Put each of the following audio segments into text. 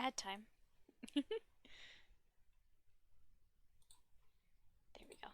had time. There we go.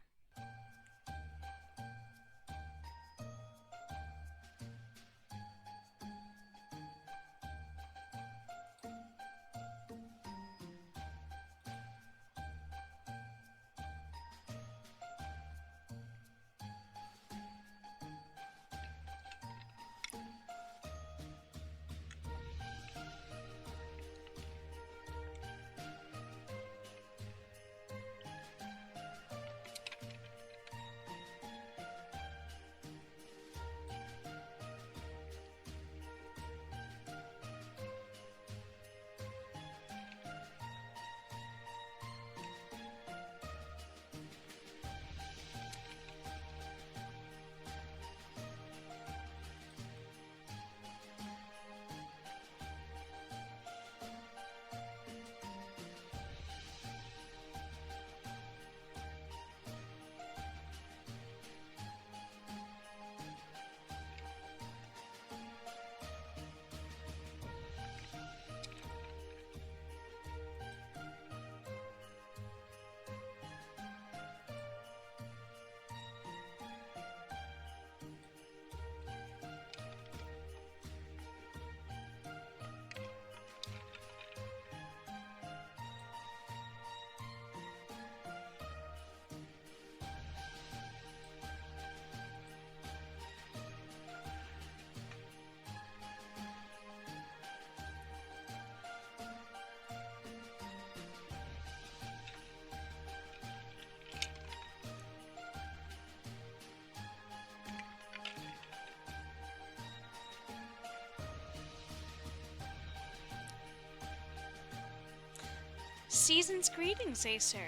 Season's greetings, Acer.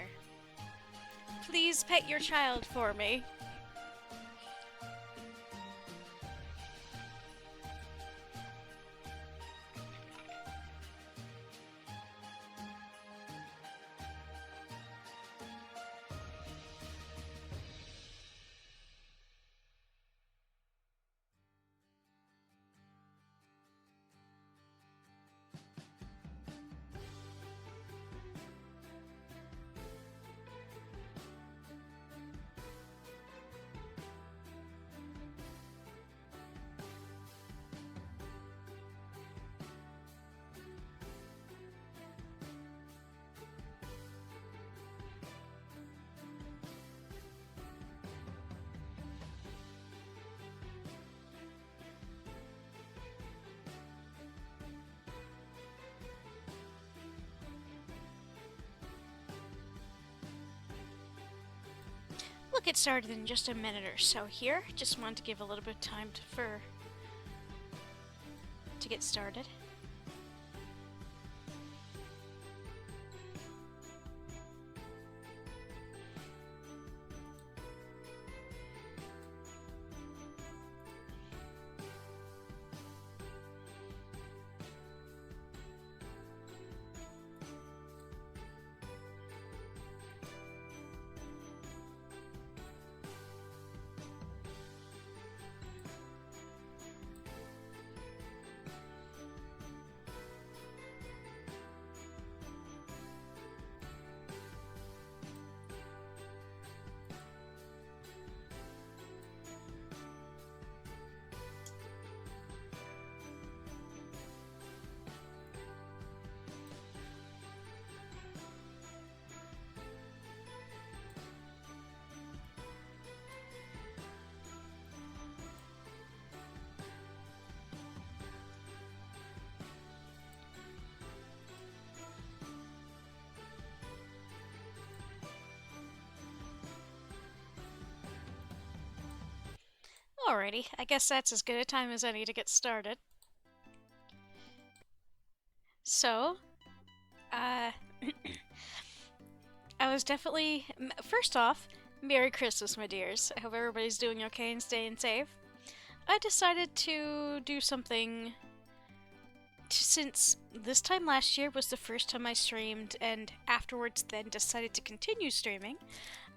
Please pet your child for me. We'll get started in just a minute or so here. Just wanted to give a little bit of time to get started. Alrighty, I guess that's as good a time as any to get started. So, uh, I was definitely. First off, Merry Christmas, my dears. I hope everybody's doing okay and staying safe. I decided to do something. Since this time last year was the first time I streamed, and afterwards then decided to continue streaming,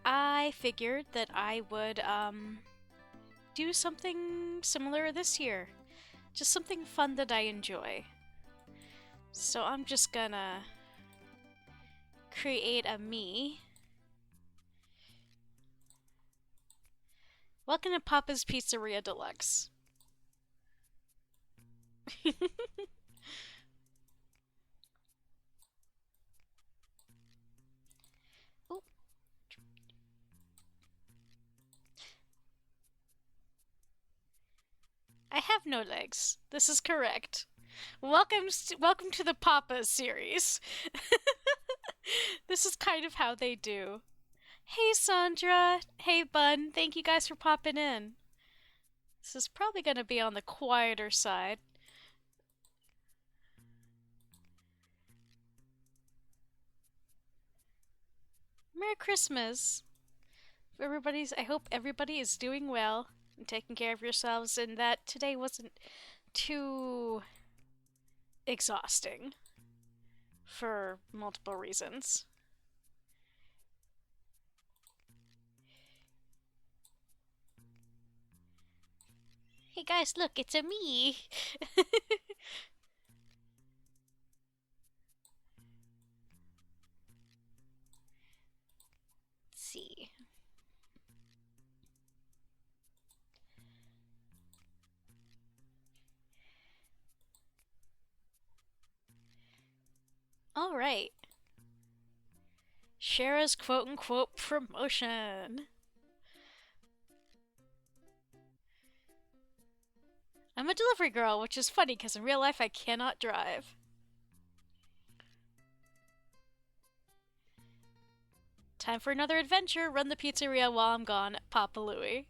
I figured that I would, do something similar this year. Just something fun that I enjoy. So I'm just gonna create a me. Welcome to Papa's Pizzeria Deluxe. Ooh. I have no legs. This is correct. Welcome to the Papa series. This is kind of how they do. Hey Sandra, hey Bun, thank you guys for popping in. This is probably going to be on the quieter side. Merry Christmas. I hope everybody is doing well and taking care of yourselves and that today wasn't too exhausting for multiple reasons. Hey guys, look, it's a me. Let's see. All right. Shara's quote unquote promotion. I'm a delivery girl, which is funny because in real life I cannot drive. Time for another adventure. Run the pizzeria while I'm gone. Papa Louie.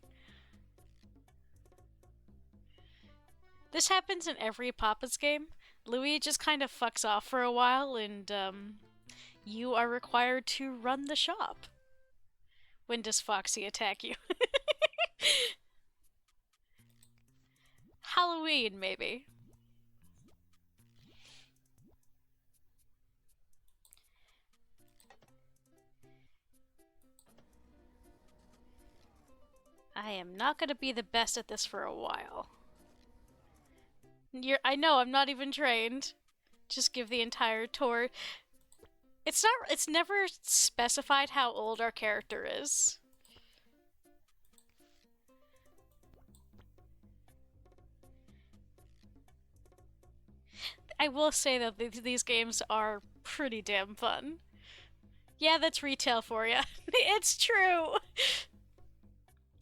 This happens in every Papa's game. Louis just kind of fucks off for a while, and you are required to run the shop. When does Foxy attack you? Halloween, maybe. I am not going to be the best at this for a while. I know, I'm not even trained. Just give the entire tour. It's never specified how old our character is. I will say that these games are pretty damn fun. Yeah, that's retail for you. It's true.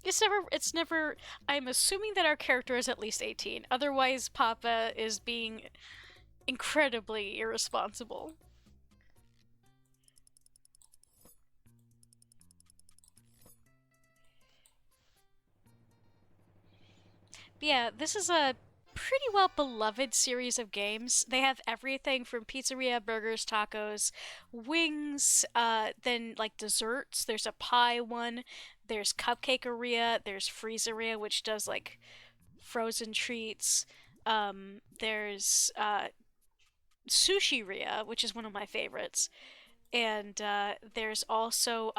It's never, I'm assuming that our character is at least 18. Otherwise, Papa is being incredibly irresponsible. But yeah, this is a pretty well beloved series of games. They have everything from pizzeria, burgers, tacos, wings, then like desserts. There's a pie one, there's Cupcakeria, there's Freezeria, which does like frozen treats. There's Sushiria, which is one of my favorites. And there's also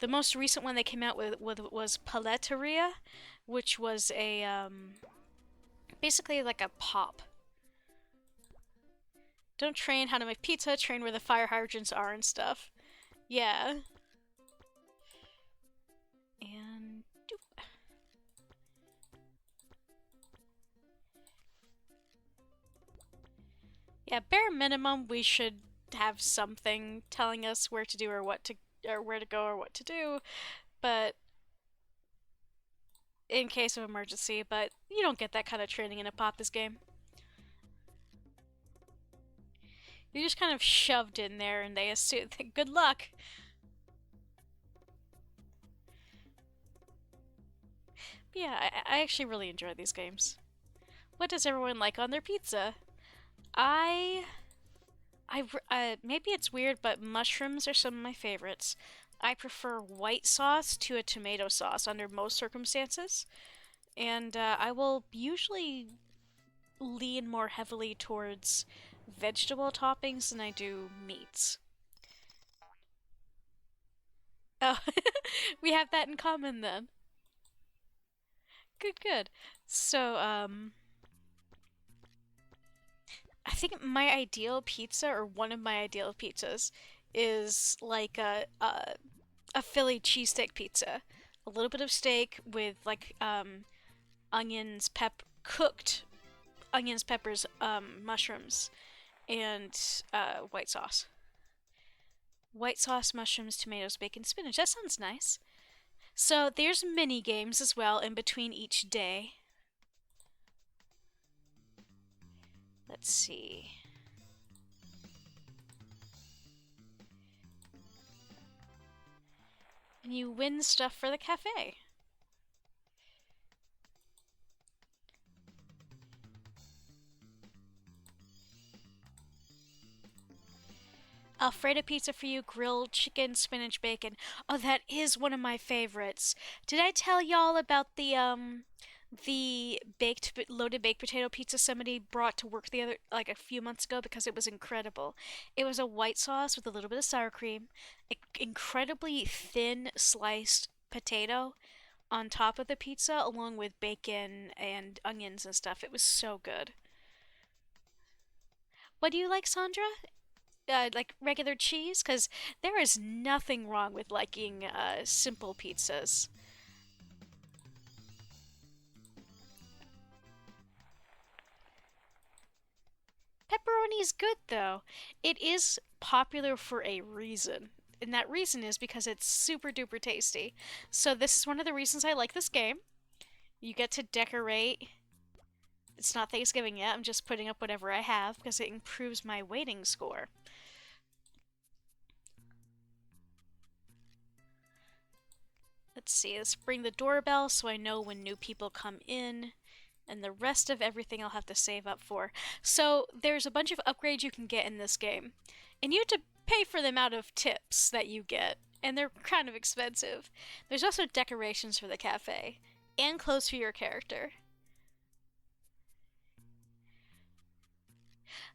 the most recent one they came out with was Paletteria, which was a basically like a pop. Don't train how to make pizza, train where the fire hydrants are and stuff. Yeah. And doop. Yeah, bare minimum we should have something telling us where to do or what to or where to go or what to do, but in case of emergency, but you don't get that kind of training in a Papa's game. You're just kind of shoved in there and they assume good luck. But yeah, I actually really enjoy these games. What does everyone like on their pizza? I maybe it's weird, but mushrooms are some of my favorites. I prefer white sauce to a tomato sauce under most circumstances, and I will usually lean more heavily towards vegetable toppings than I do meats. Oh, we have that in common then. Good, good. So, think my ideal pizza, or one of my ideal pizzas, is like a Philly cheesesteak pizza. A little bit of steak with like onions, cooked onions, peppers, mushrooms, and white sauce. White sauce, mushrooms, tomatoes, bacon, spinach. That sounds nice. So there's mini games as well in between each day. Let's see. And you win stuff for the cafe. Alfredo pizza for you, grilled chicken, spinach, bacon. Oh, that is one of my favorites. Did I tell y'all about the loaded baked potato pizza somebody brought to work the other like a few months ago because it was incredible. It was a white sauce with a little bit of sour cream, incredibly thin sliced potato on top of the pizza along with bacon and onions and stuff. It was so good. What do you like, Sandra? Like regular cheese? Because there is nothing wrong with liking simple pizzas. Pepperoni is good though. It is popular for a reason. And that reason is because it's super duper tasty. So this is one of the reasons I like this game. You get to decorate. It's not Thanksgiving yet. I'm just putting up whatever I have because it improves my waiting score. Let's see. Let's ring the doorbell so I know when new people come in. And the rest of everything I'll have to save up for. So there's a bunch of upgrades you can get in this game, and you have to pay for them out of tips that you get, and they're kind of expensive. There's also decorations for the cafe, and clothes for your character.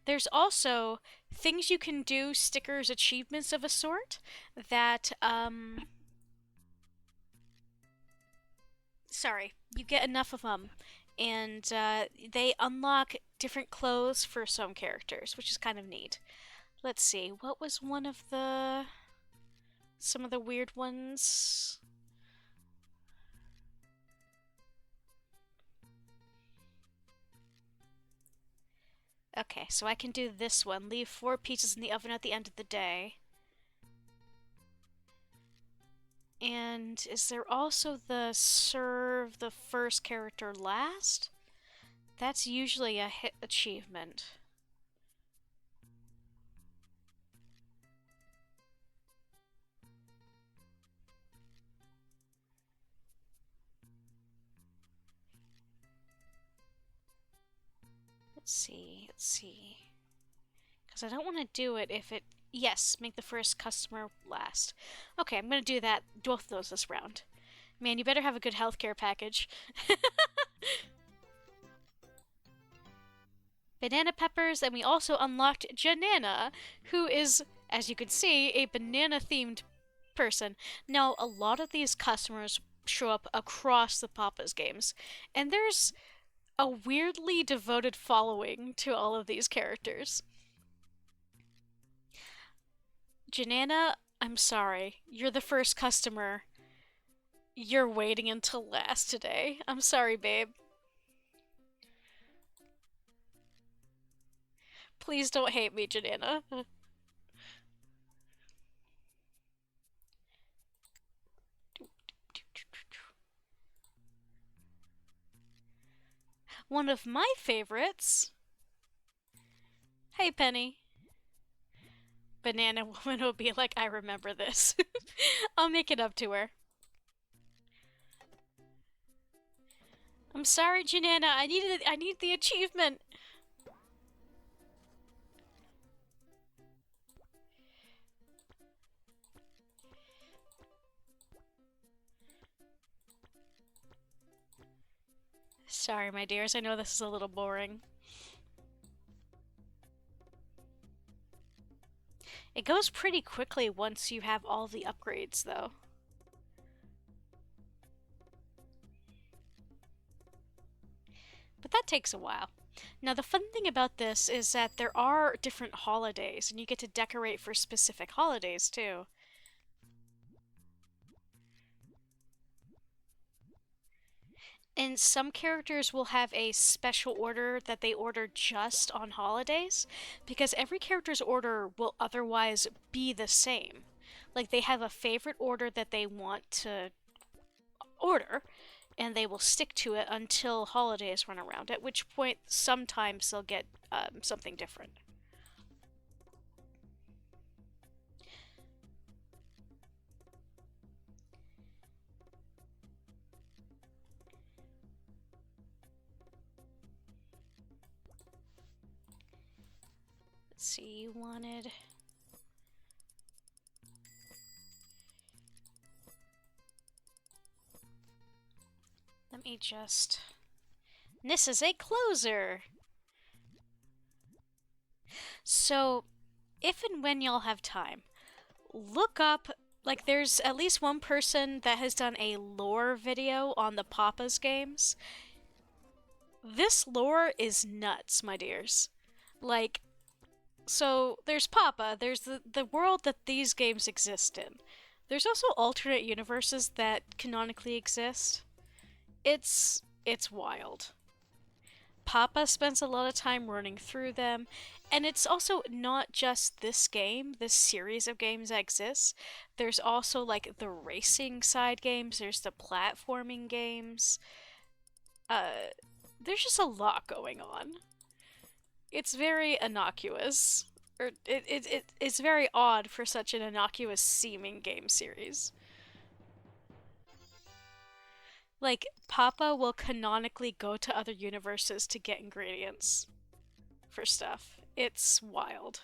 There's also things you can do, stickers, achievements of a sort, that, sorry, you get enough of them and they unlock different clothes for some characters, which is kind of neat. Let's see, what was one of the some of the weird ones? Okay, so I can do this one. Leave 4 pizzas in the oven at the end of the day. And is there also the serve the first character last? That's usually a hit achievement. Let's see, let's see. Because I don't want to do it if it... Yes, make the first customer last. Okay, I'm going to do that, both of those this round. Man, you better have a good healthcare package. Banana peppers, and we also unlocked Janana, who is, as you can see, a banana-themed person. Now, a lot of these customers show up across the Papa's games, and there's a weirdly devoted following to all of these characters. Janana, I'm sorry. You're the first customer. You're waiting until last today. I'm sorry, babe. Please don't hate me, Janana. One of my favorites. Hey, Penny. Banana Woman will be like, I remember this. I'll make it up to her. I'm sorry, Janana. I need the achievement. Sorry, my dears. I know this is a little boring. It goes pretty quickly once you have all the upgrades, though. But that takes a while. Now, the fun thing about this is that there are different holidays, and you get to decorate for specific holidays too. And some characters will have a special order that they order just on holidays, because every character's order will otherwise be the same. Like, they have a favorite order that they want to order, and they will stick to it until holidays run around, at which point sometimes they'll get something different. Let's see, you wanted. Let me just. This is a closer! So, if and when y'all have time, look up. Like, there's at least one person that has done a lore video on the Papa's games. This lore is nuts, my dears. Like, so there's Papa, there's the world that these games exist in. There's also alternate universes that canonically exist. It's wild. Papa spends a lot of time running through them, and it's also not just this game, this series of games that exists. There's also like the racing side games, there's the platforming games. Uh there's just a lot going on. It's very innocuous. Or it's very odd for such an innocuous seeming game series. Like, Papa will canonically go to other universes to get ingredients for stuff. It's wild.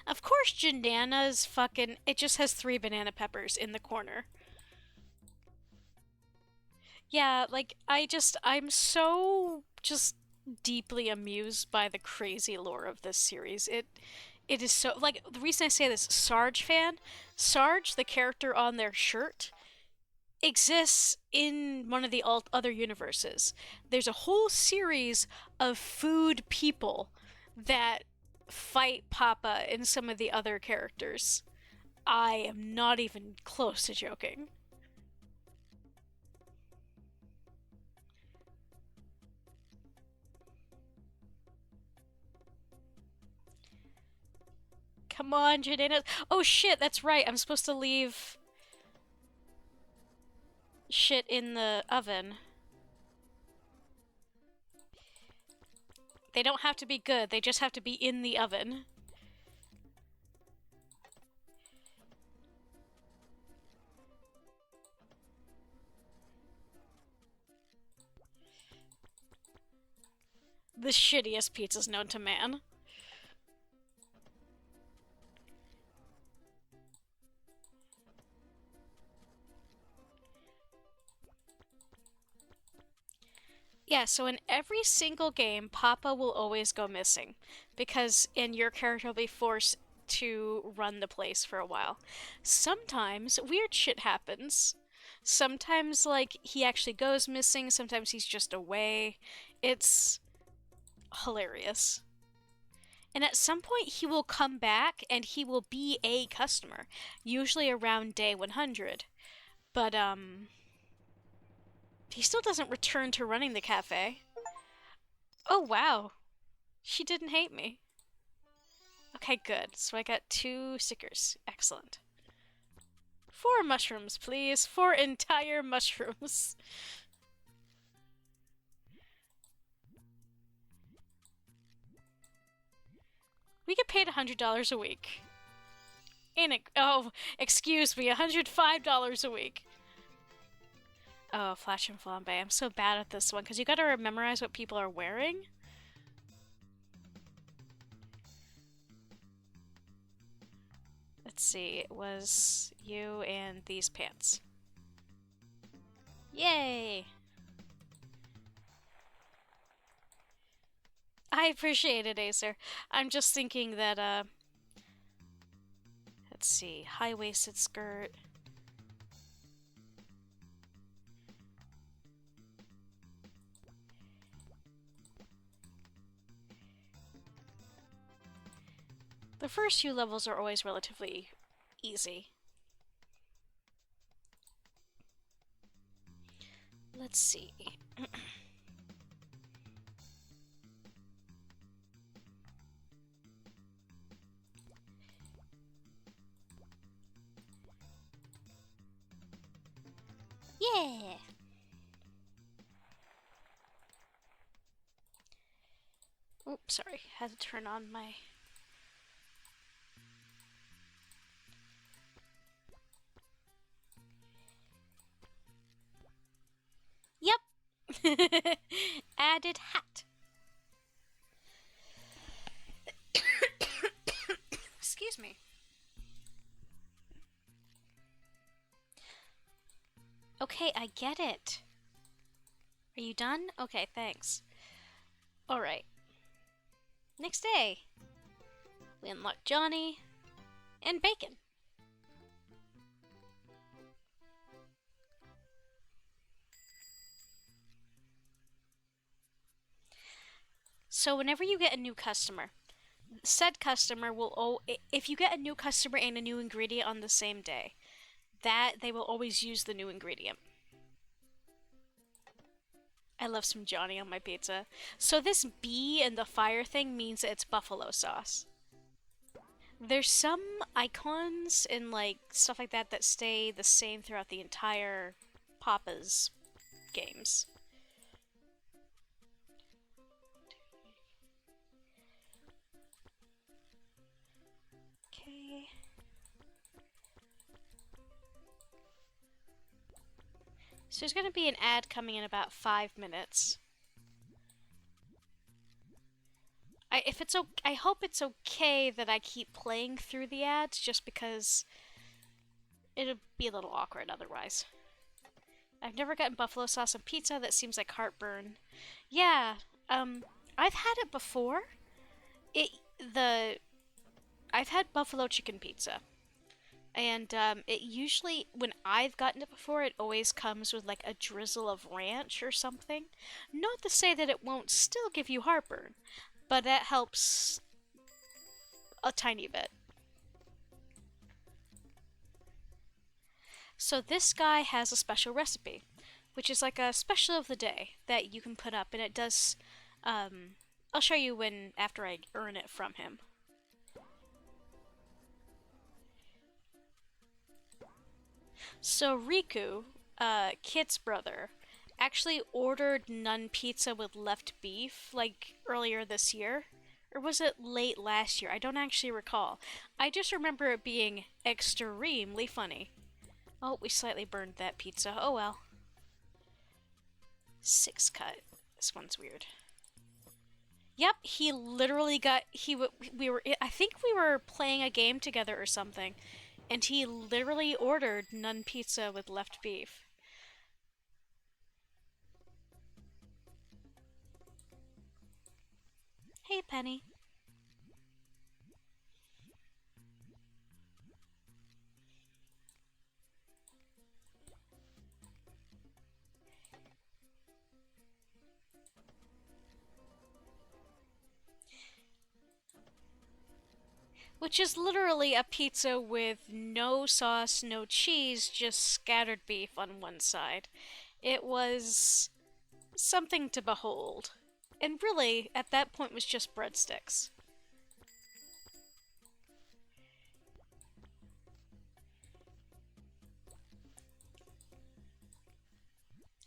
Of course, Janana's fucking. It just has 3 banana peppers in the corner. Yeah, like, I'm so just deeply amused by the crazy lore of this series. It is so. Like, the reason I say this, Sarge fan, Sarge, the character on their shirt, exists in one of the other universes. There's a whole series of food people that fight Papa and some of the other characters. I am not even close to joking. Come on, Jadena. Oh shit, that's right. I'm supposed to leave shit in the oven. They don't have to be good, they just have to be in the oven. The shittiest pizzas known to man. Yeah, so in every single game, Papa will always go missing because and your character will be forced to run the place for a while. Sometimes weird shit happens. Sometimes like he actually goes missing, sometimes he's just away. It's hilarious. And at some point he will come back and he will be a customer, usually around day 100. But he still doesn't return to running the cafe. Oh wow. She didn't hate me. Okay, good. So I got 2 stickers. Excellent. 4 mushrooms, please. 4 entire mushrooms. We get paid $100 a week. Ain't it? Oh, excuse me, $105 a week. Oh, Flash and Flambe. I'm so bad at this one because you gotta memorize what people are wearing. Let's see, it was you and these pants. Yay! I appreciate it, Acer. I'm just thinking that, let's see, high-waisted skirt. The first few levels are always relatively easy. Let's see. Yeah! Oops, sorry. Had to turn on my... Yep! Added hat. Excuse me. Okay, I get it. Are you done? Okay, thanks. Alright. Next day. We unlock Johnny and Bacon. So whenever you get a new customer, said customer will if you get a new customer and a new ingredient on the same day, that they will always use the new ingredient. I love some Johnny on my pizza. So this bee and the fire thing means that it's buffalo sauce. There's some icons and like stuff like that that stay the same throughout the entire Papa's games. Okay. So there's gonna be an ad coming in about 5 minutes. I hope it's okay that I keep playing through the ads, just because it'll be a little awkward otherwise. I've never gotten buffalo sauce on pizza. That seems like heartburn. Yeah, I've had it before. It the I've had buffalo chicken pizza, and it usually, when I've gotten it before, it always comes with like a drizzle of ranch or something. Not to say that it won't still give you heartburn, but that helps a tiny bit. So this guy has a special recipe, which is like a special of the day that you can put up, and it does. I'll show you when after I earn it from him. So Riku, Kit's brother, actually ordered nun pizza with left beef like earlier this year. Or was it late last year? I don't actually recall. I just remember it being extremely funny. Oh, we slightly burned that pizza. Oh well. 6 cut. This one's weird. Yep, he literally got we were I think we were playing a game together or something, and he literally ordered nun pizza with left beef. Hey, Penny. Which is literally a pizza with no sauce, no cheese, just scattered beef on one side. It was something to behold. And really, at that point, was just breadsticks.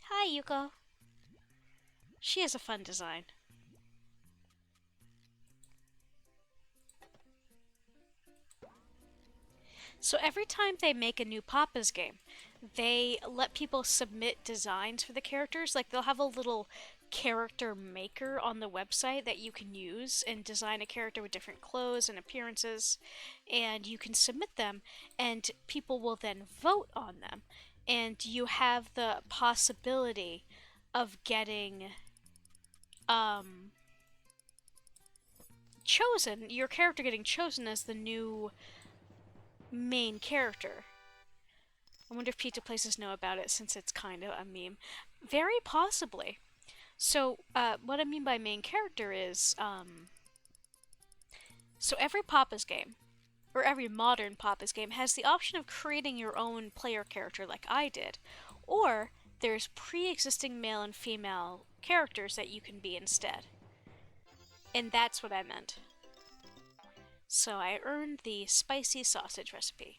Hi, Yuko. She has a fun design. So every time they make a new Papa's game, they let people submit designs for the characters. Like they'll have a little character maker on the website that you can use and design a character with different clothes and appearances, and you can submit them, and people will then vote on them. and you have the possibility of getting um chosen, your character getting chosen as the new main character. I wonder if pizza places know about it since it's kind of a meme. Very possibly. So, what I mean by main character is, so every Papa's game, or every modern Papa's game, has the option of creating your own player character like I did, or there's pre existing male and female characters that you can be instead. And that's what I meant. So I earned the spicy sausage recipe.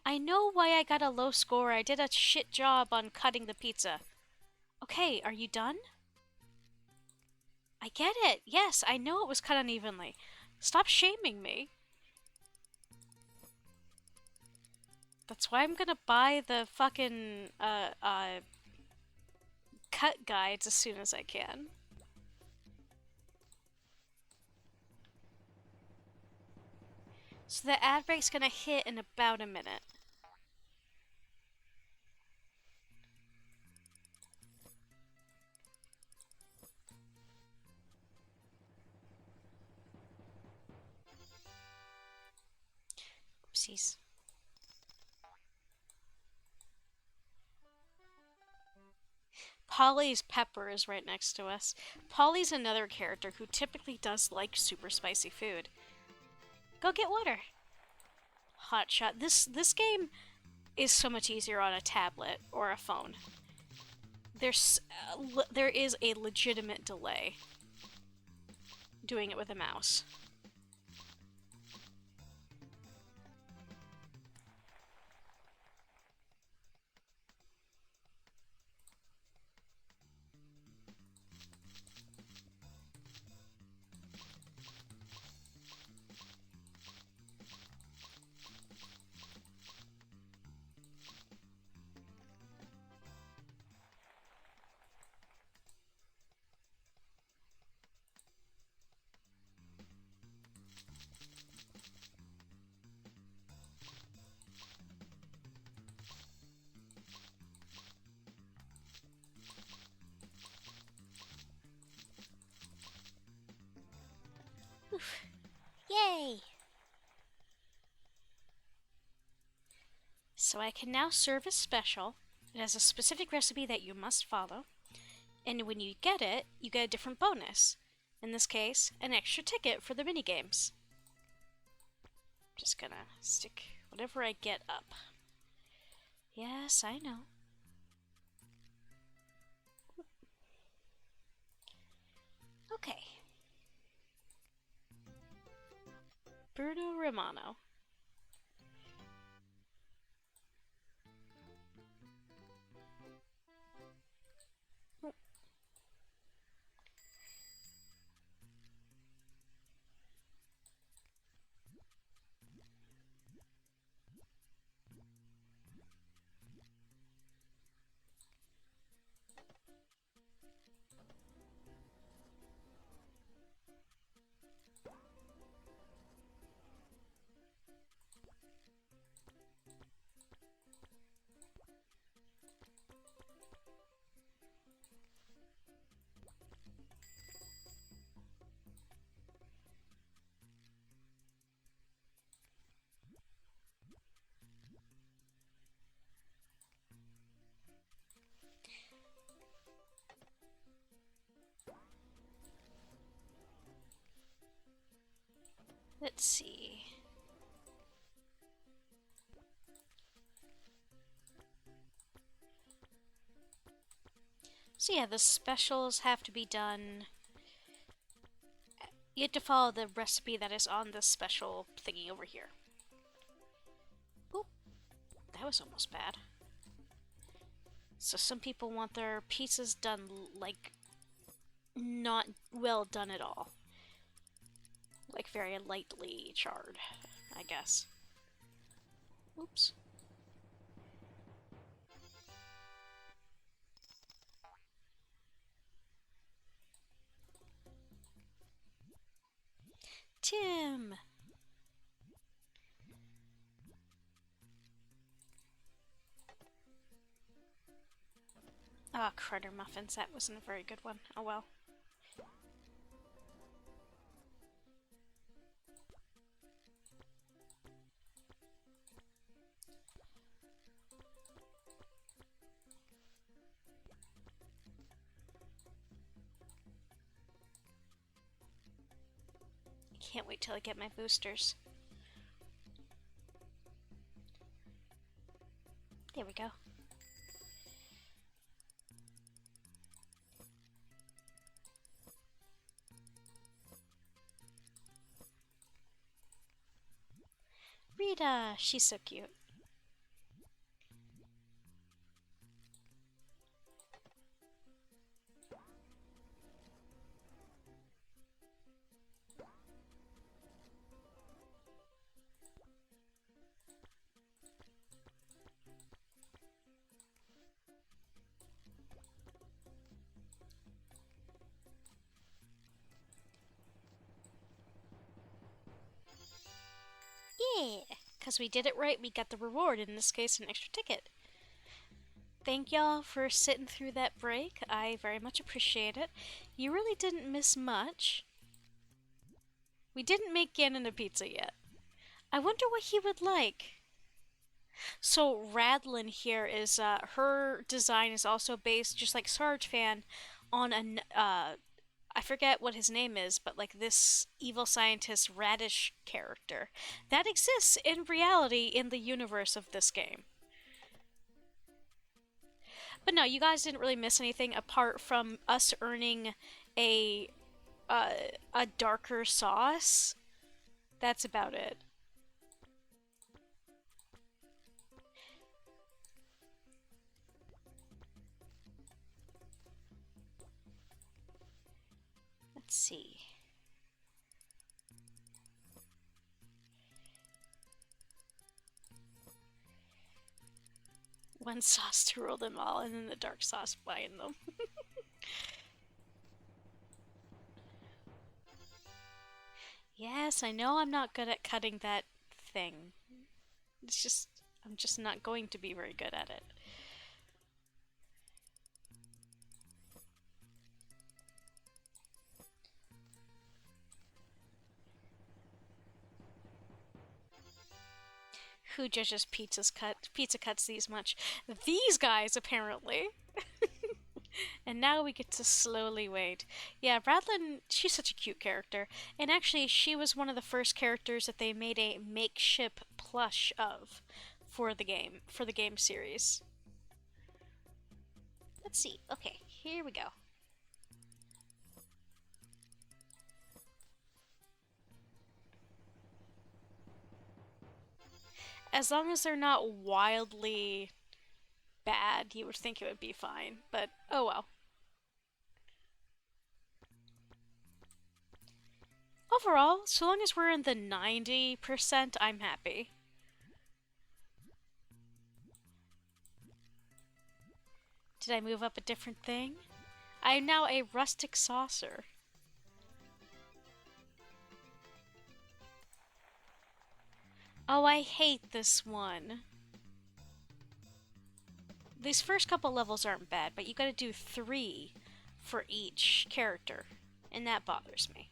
I know why I got a low score. I did a shit job on cutting the pizza. Okay, are you done? I get it. Yes, I know it was cut unevenly. Stop shaming me. That's why I'm gonna buy the fucking cut guides as soon as I can. So the ad break's gonna hit in about a minute. Oopsies. Polly's Pepper is right next to us. Polly's another character who typically does like super spicy food. Go get water. Hotshot. This game is so much easier on a tablet or a phone. There is a legitimate delay doing it with a mouse. Oof. Yay! So I can now serve a special. It has a specific recipe that you must follow, and when you get it, you get a different bonus. In this case, an extra ticket for the minigames. Just gonna stick whatever I get up. Yes, I know. Okay. Bruno Romano. Let's see. So yeah, the specials have to be done. You have to follow the recipe that is on this special thingy over here. Oop, that was almost bad. So some people want their pizzas done like not well done at all. Like very lightly charred, I guess. Oops. Tim! Ah, Crutter Muffins. That wasn't a very good one. Oh well. Can't wait till I get my boosters. There we go. Rita! She's so cute. Yeah! Because we did it right, we got the reward, in this case, an extra ticket. Thank y'all for sitting through that break. I very much appreciate it. You really didn't miss much. We didn't make Ganon a pizza yet. I wonder what he would like. So Radlin here is her design is also based, just like Sarge Fan, on an I forget what his name is, but like this evil scientist Radish character that exists in reality in the universe of this game. But no, you guys didn't really miss anything apart from us earning a uh, a darker sauce. That's about it. Let's see. One sauce to rule them all, and then the dark sauce behind them. Yes, I know I'm not good at cutting that thing. It's just, I'm just not going to be very good at it. Who judges pizza cuts these much? These guys, apparently. And now we get to slowly wait. Yeah, Radlin, she's such a cute character. And actually, she was one of the first characters that they made a makeshift plush of for the game series. Let's see. Okay, here we go. As long as they're not wildly bad, you would think it would be fine. But oh well. Overall, so long as we're in the 90%, I'm happy. Did I move up a different thing? I am now a rustic saucer. Oh, I hate this one. These first couple levels aren't bad, but you gotta do 3 for each character, and that bothers me.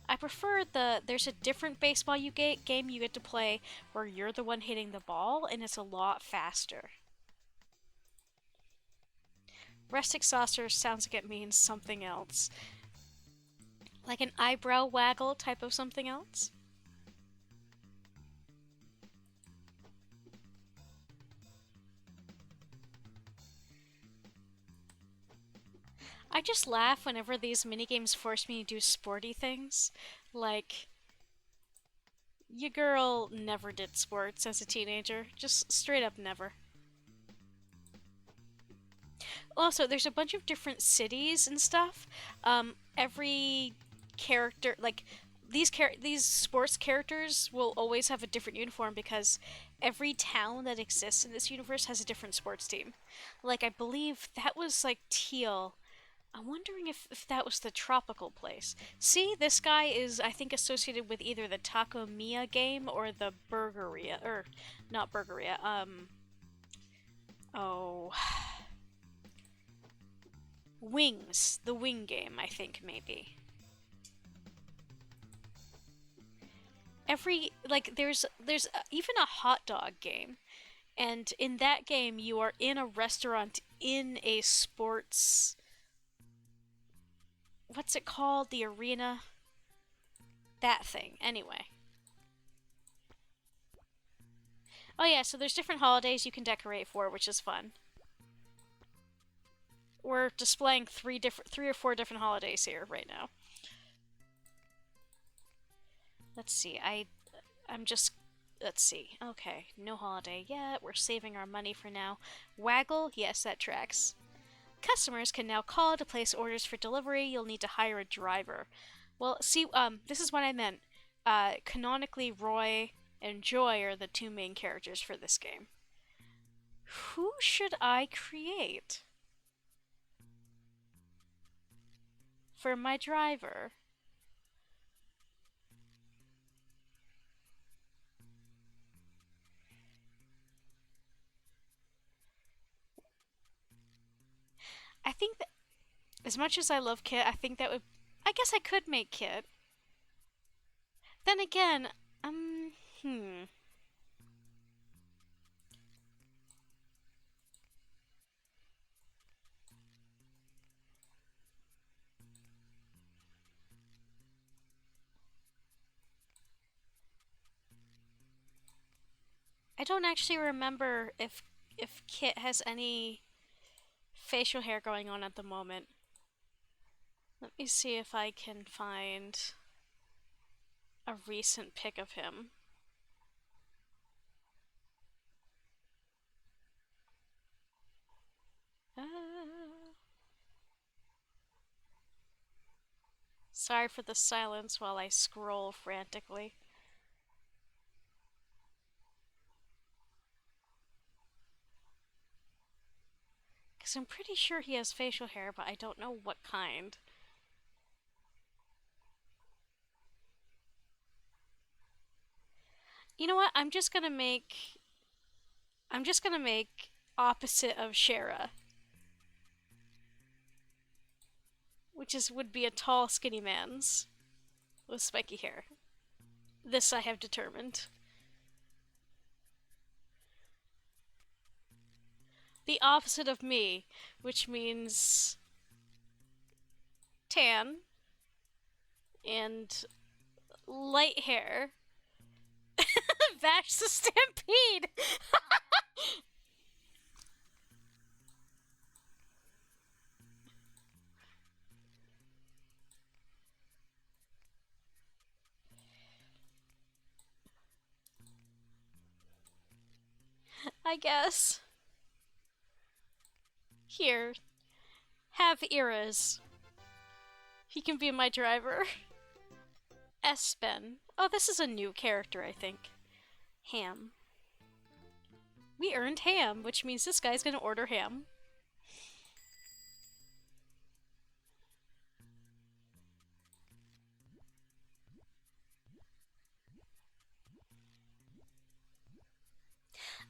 I prefer there's a different baseball game you get to play where you're the one hitting the ball, and it's a lot faster. Rustic saucer sounds like it means something else. Like an eyebrow waggle type of something else? I just laugh whenever these minigames force me to do sporty things. Like, your girl never did sports as a teenager. Just straight up never. Also, there's a bunch of different cities and stuff. Every character, like, these sports characters will always have a different uniform because every town that exists in this universe has a different sports team. Like, I believe that was like teal. I'm wondering if that was the tropical place. See, this guy is, I think, associated with either the Taco Mia game or the Burgeria, or not Burgeria, Oh, Wings, the wing game, I think maybe. There's even a hot dog game, and in that game you are in a restaurant in a sports, what's it called? The arena? That thing. Anyway. Oh yeah, so there's different holidays you can decorate for, which is fun. We're displaying three or four different holidays here right now. Let's see. I'm just let's see. Okay, no holiday yet. We're saving our money for now. Waggle, yes, that tracks. Customers can now call to place orders for delivery. You'll need to hire a driver. Well, see, this is what I meant. Canonically, Roy and Joy are the two main characters for this game. Who should I create for my driver? I think that as much as I love Kit, I think that would. I guess I could make Kit. Then again, hmm. I don't actually remember if Kit has any facial hair going on at the moment. Let me see if I can find a recent pic of him. Sorry for the silence while I scroll frantically. Because I'm pretty sure he has facial hair, but I don't know what kind. You know what? I'm just gonna make opposite of Shara, which is would be a tall, skinny man's with spiky hair. This I have determined. The opposite of me, which means tan and light hair. Vash the Stampede! I guess. Here, have eras. He can be my driver. Espen. Oh, this is a new character, I think. Ham. We earned ham, which means this guy's gonna order ham.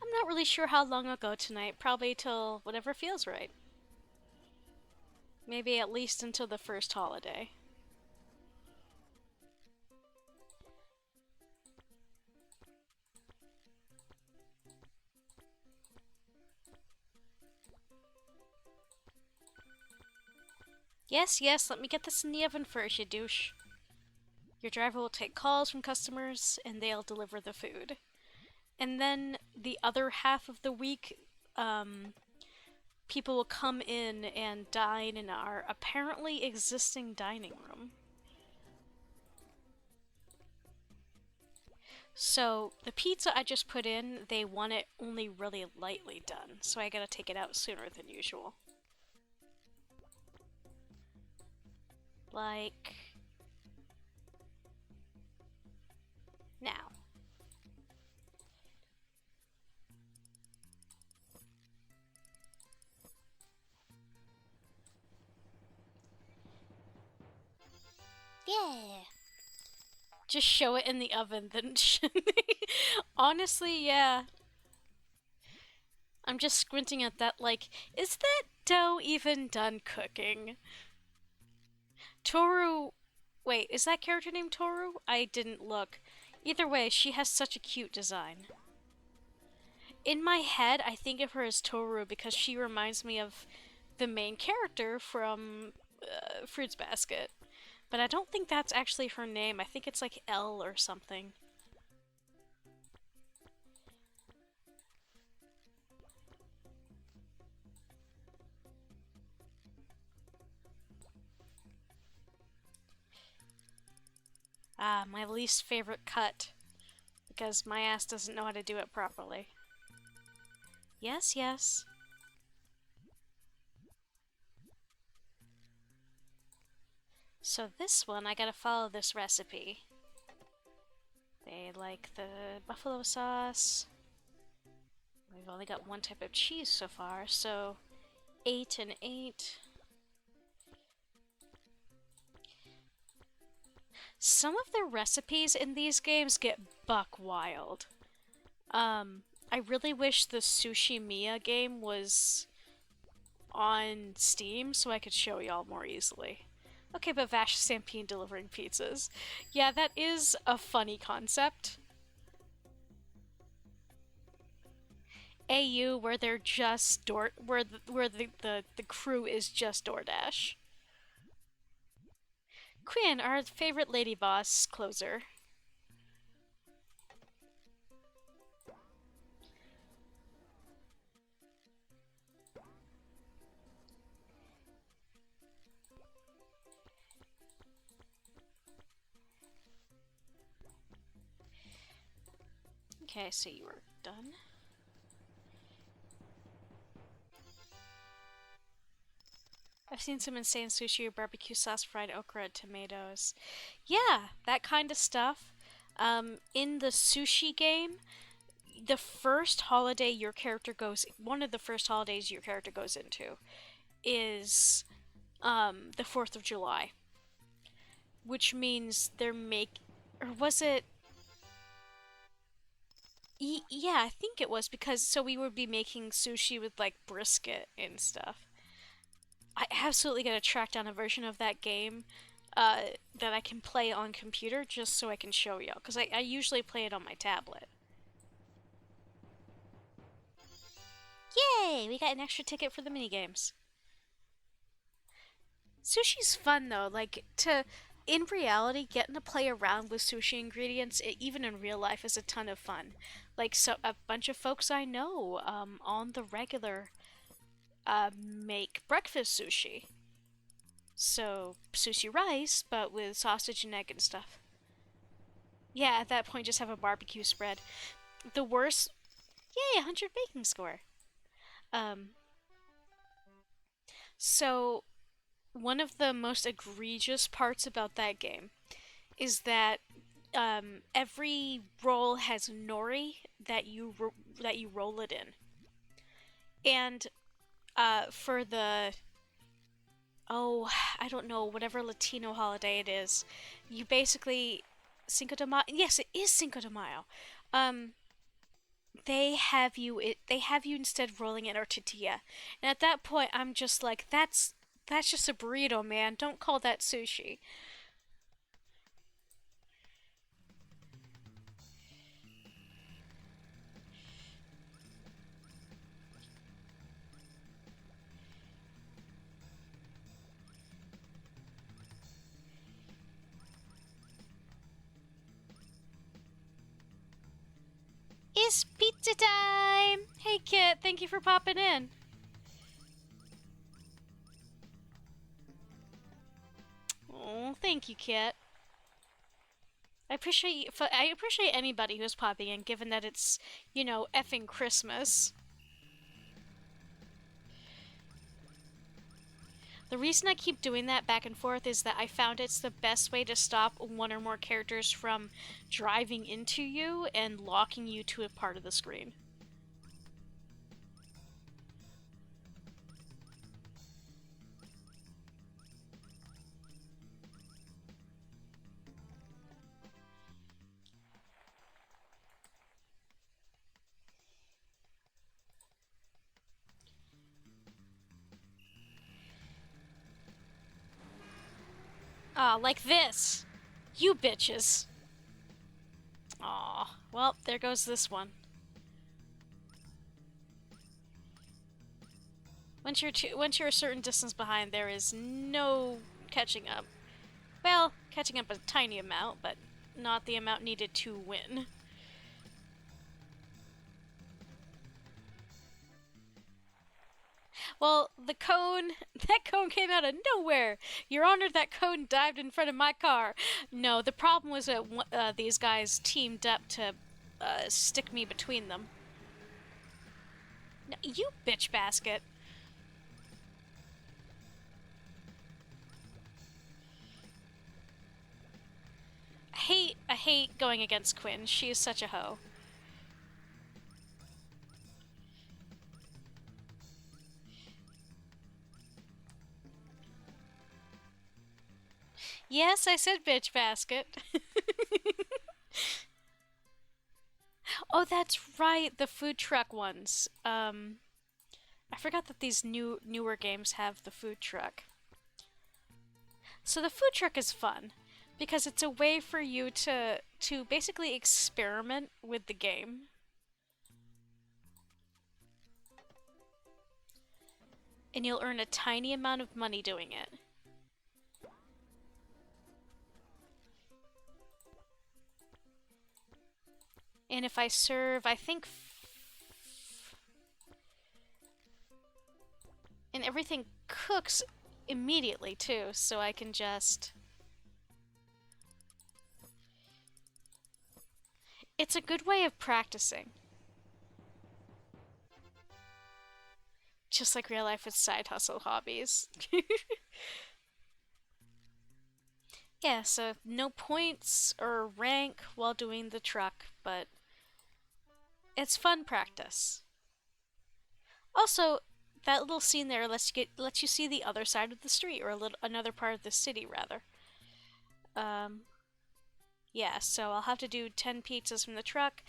I'm not really sure how long I'll go tonight. Probably till whatever feels right. Maybe at least until the first holiday. Yes, yes, let me get this in the oven first, you douche. Your driver will take calls from customers and they'll deliver the food. And then the other half of the week, people will come in and dine in our apparently existing dining room. So the pizza I just put in, they want it only really lightly done, so I gotta take it out sooner than usual. Like now. Yeah. Just show it in the oven, then honestly, yeah. I'm just squinting at that like, is that dough even done cooking? Toru. Wait, is that character named Toru? I didn't look. Either way, she has such a cute design. In my head, I think of her as Toru because she reminds me of the main character from Fruits Basket. But I don't think that's actually her name. I think it's like L or something. Ah, my least favorite cut. Because my ass doesn't know how to do it properly. Yes, yes. So this one, I gotta follow this recipe. They like the buffalo sauce. We've only got one type of cheese so far, so 8 and 8. Some of the recipes in these games get buck wild. I really wish the Sushi Mia game was on Steam so I could show y'all more easily. Okay, but Vash Stampede delivering pizzas. Yeah, that is a funny concept. AU where they're just where the crew is just DoorDash. Quinn, our favorite lady boss closer. Okay, so you are done. I've seen some insane sushi with barbecue sauce, fried okra, and tomatoes. Yeah, that kind of stuff. In the sushi game, the first holiday your character goes, one of the first holidays your character goes into is the 4th of July, which means they're or was it? Yeah, I think it was because so we would be making sushi with like brisket and stuff. I absolutely gotta track down a version of that game that I can play on computer just so I can show y'all because I usually play it on my tablet. Yay! We got an extra ticket for the mini games. Sushi's fun though, like to in reality, getting to play around with sushi ingredients, even in real life, is a ton of fun. Like, so a bunch of folks I know on the regular make breakfast sushi. So, sushi rice, but with sausage and egg and stuff. Yeah, at that point, just have a barbecue spread. The worst. Yay, 100 baking score. Um, so, one of the most egregious parts about that game is that every roll has nori that you roll it in, and for the oh I don't know whatever Latino holiday it is, you basically Cinco de Mayo. Yes, it is Cinco de Mayo. Um, they have you instead rolling in a tortilla, and at that point I'm just like that's just a burrito, man. Don't call that sushi. It's pizza time! Hey Kit, thank you for popping in. Oh, thank you, Kit. I appreciate anybody who's popping in, given that it's effing Christmas. The reason I keep doing that back and forth is that I found it's the best way to stop one or more characters from driving into you and locking you to a part of the screen. Ah, like this. You bitches. Aw. Well, there goes this one. Once you're a certain distance behind, there is no catching up. Well, catching up a tiny amount, but not the amount needed to win. Well, that cone came out of nowhere. Your Honor, that cone dived in front of my car. No, the problem was that these guys teamed up to stick me between them. No, you bitch basket. I hate going against Quinn. She is such a hoe. Yes, I said bitch basket. Oh, that's right, the food truck ones. I forgot that these newer games have the food truck. So the food truck is fun because it's a way for you to basically experiment with the game. And you'll earn a tiny amount of money doing it. And if I serve, I think and everything cooks immediately too, so I can just it's a good way of practicing. Just like real life with side hustle hobbies. Yeah, so no points or rank while doing the truck, but it's fun practice. Also, that little scene there lets you see the other side of the street or another part of the city rather. Um, yeah, so I'll have to do 10 pizzas from the truck.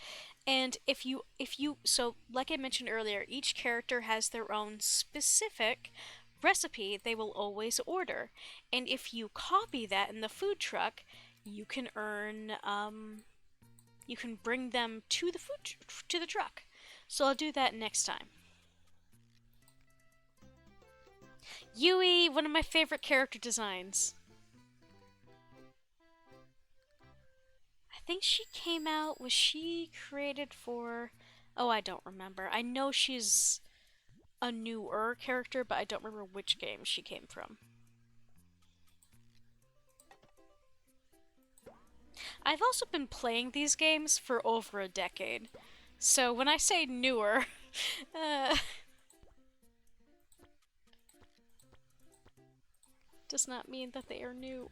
And if you so like I mentioned earlier, each character has their own specific recipe they will always order. And if you copy that in the food truck, you can earn you can bring them to to the truck. So I'll do that next time. Yui, one of my favorite character designs. I think she came out, was she created for. Oh, I don't remember. I know she's a newer character, but I don't remember which game she came from. I've also been playing these games for over a decade. So when I say newer, uh, does not mean that they are new.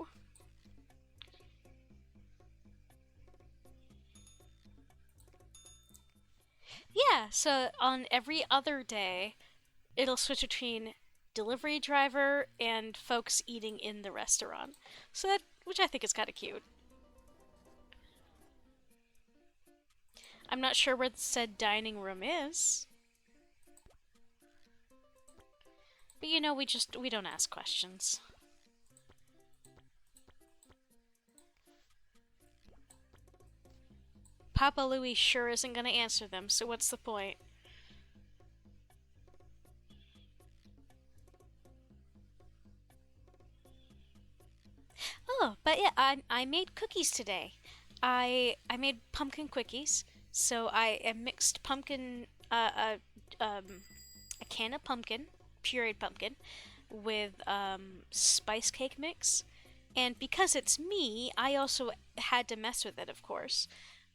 Yeah, so on every other day, it'll switch between delivery driver and folks eating in the restaurant. So that, which I think is kind of cute. I'm not sure where the said dining room is, but we don't ask questions. Papa Louie sure isn't going to answer them, so what's the point? Oh, but yeah, I made cookies today. I made pumpkin cookies. So I mixed a can of pumpkin, pureed pumpkin, with spice cake mix. And because it's me, I also had to mess with it, of course.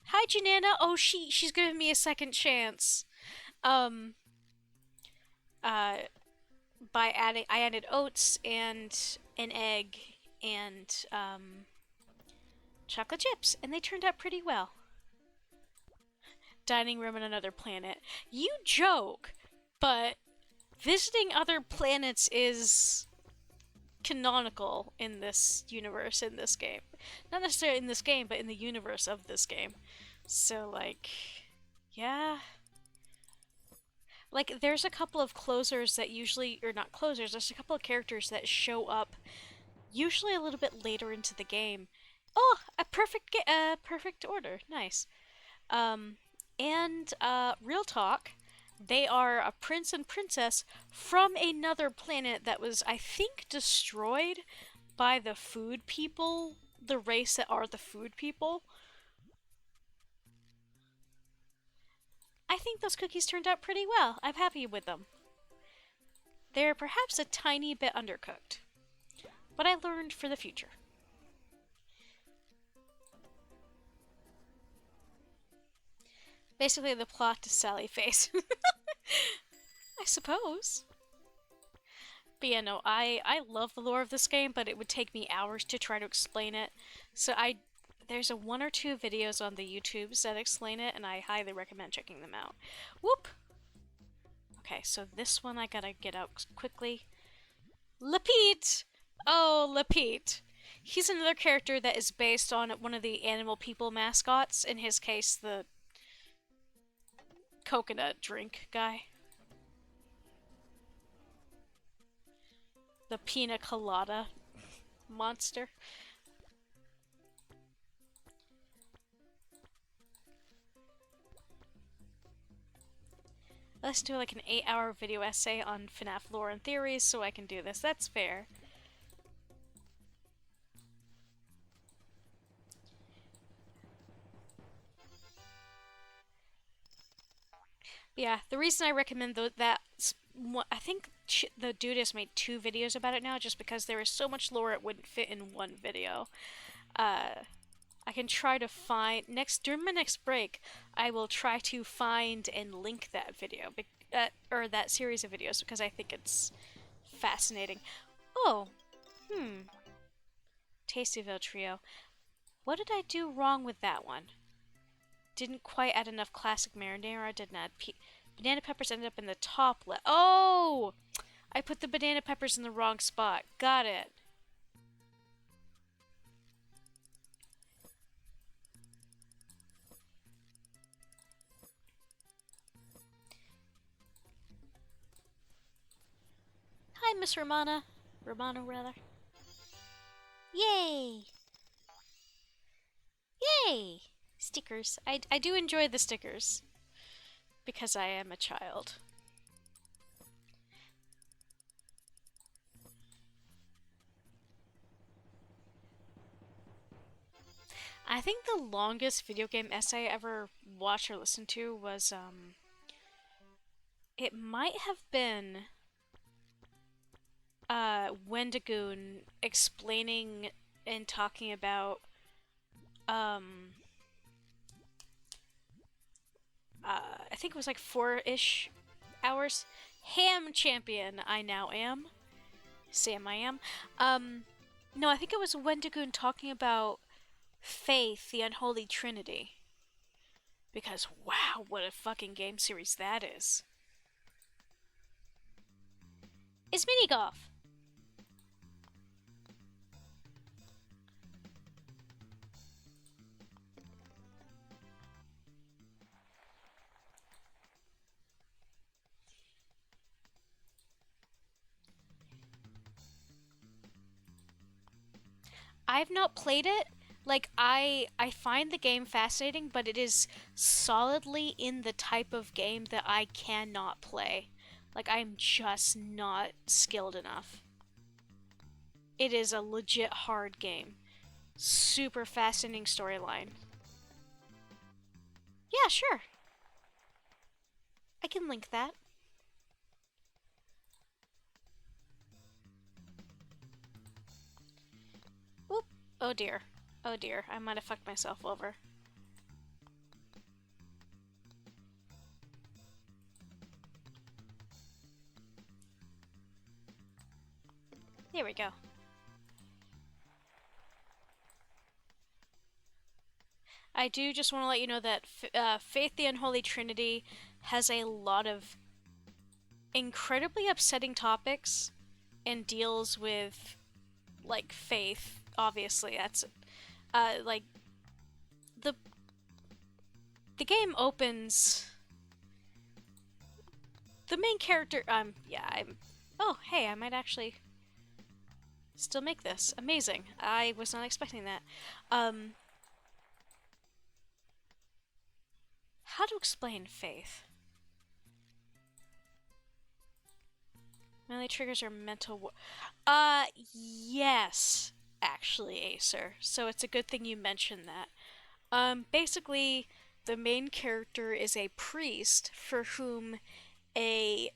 Hi, Janana. Oh, she's giving me a second chance. Um, uh, I added oats and an egg and chocolate chips, and they turned out pretty well. Dining room on another planet. You joke, but visiting other planets is canonical in this universe, in this game. Not necessarily in this game, but in the universe of this game. So, like, yeah. Like, there's a couple of closers that usually, or not closers, there's a couple of characters that show up usually a little bit later into the game. Oh, a perfect order. Nice. Um, and real talk, they are a prince and princess from another planet that was, I think, destroyed by the food people, the race that are the food people. I think those cookies turned out pretty well. I'm happy with them. They're perhaps a tiny bit undercooked, but I learned for the future. Basically, the plot to Sally Face. I suppose. But yeah, no, I love the lore of this game, but it would take me hours to try to explain it. So there's a one or two videos on the YouTubes that explain it, and I highly recommend checking them out. Whoop! Okay, so this one I gotta get out quickly. Lapete! Oh, Lapete. He's another character that is based on one of the animal people mascots, in his case, the coconut drink guy. The pina colada monster. Let's do like an 8-hour video essay on FNAF lore and theories so I can do this. That's fair. Yeah, the reason I recommend that I think the dude has made 2 videos about it now, just because there is so much lore it wouldn't fit in one video. Uh, I can try to find during my next break. I will try to find and link that video, or that series of videos, because I think it's fascinating. Oh, hmm. Tastyville Trio. What did I do wrong with that one? Didn't quite add enough classic marinara. Didn't add banana peppers. Ended up in the top left. Oh, I put the banana peppers in the wrong spot. Got it. Hi, Miss Romana. Romano, rather. Yay! Yay! Stickers. I do enjoy the stickers because I am a child. I think the longest video game essay I ever watched or listened to was it might have been Wendigoon explaining and talking about um I think it was like 4-ish hours. Ham champion I now am. Sam I am. No, I think it was Wendigoon talking about faith, the unholy trinity. Because wow, what a fucking game series that is. It's mini golf. I've not played it. Like I find the game fascinating, but it is solidly in the type of game that I cannot play. Like I'm just not skilled enough. It is a legit hard game. Super fascinating storyline. Yeah, sure. I can link that. Oop. Oh dear. Oh dear. I might have fucked myself over. There we go. I do just want to let you know that Faith the Unholy Trinity has a lot of incredibly upsetting topics and deals with, like, faith. Obviously, that's like the the game opens. The main character. Yeah. I'm. Oh, hey, I might actually. still make this. Amazing. I was not expecting that. Um, how to explain faith? Melee triggers are mental. Yes, actually, Acer. So it's a good thing you mentioned that. Basically, the main character is a priest for whom a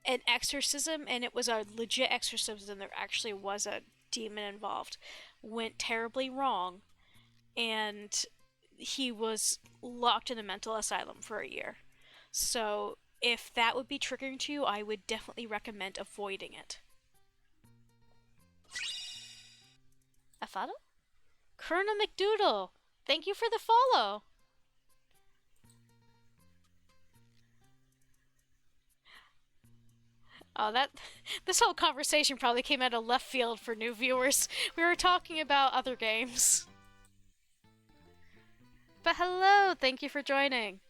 an exorcism, and it was a legit exorcism. There actually was a demon involved. Went terribly wrong, and he was locked in a mental asylum for a year. So if that would be triggering to you, I would definitely recommend avoiding it. Afado? Colonel McDoodle, thank you for the follow. Oh, that this whole conversation probably came out of left field for new viewers. We were talking about other games. But hello, thank you for joining.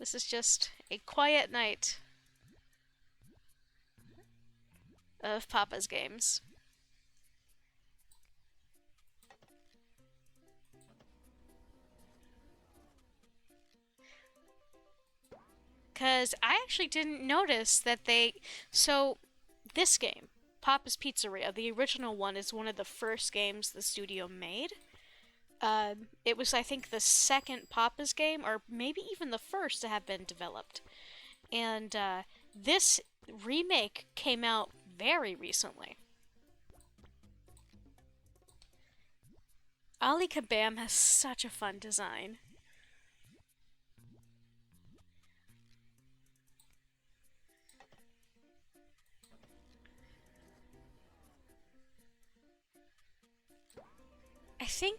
This is just a quiet night of Papa's games. Because I actually didn't notice that they. So, this game, Papa's Pizzeria, the original one, is one of the first games the studio made. It was, I think, the second Papa's game, or maybe even the first to have been developed. And this remake came out very recently. Ali Kabam has such a fun design. I think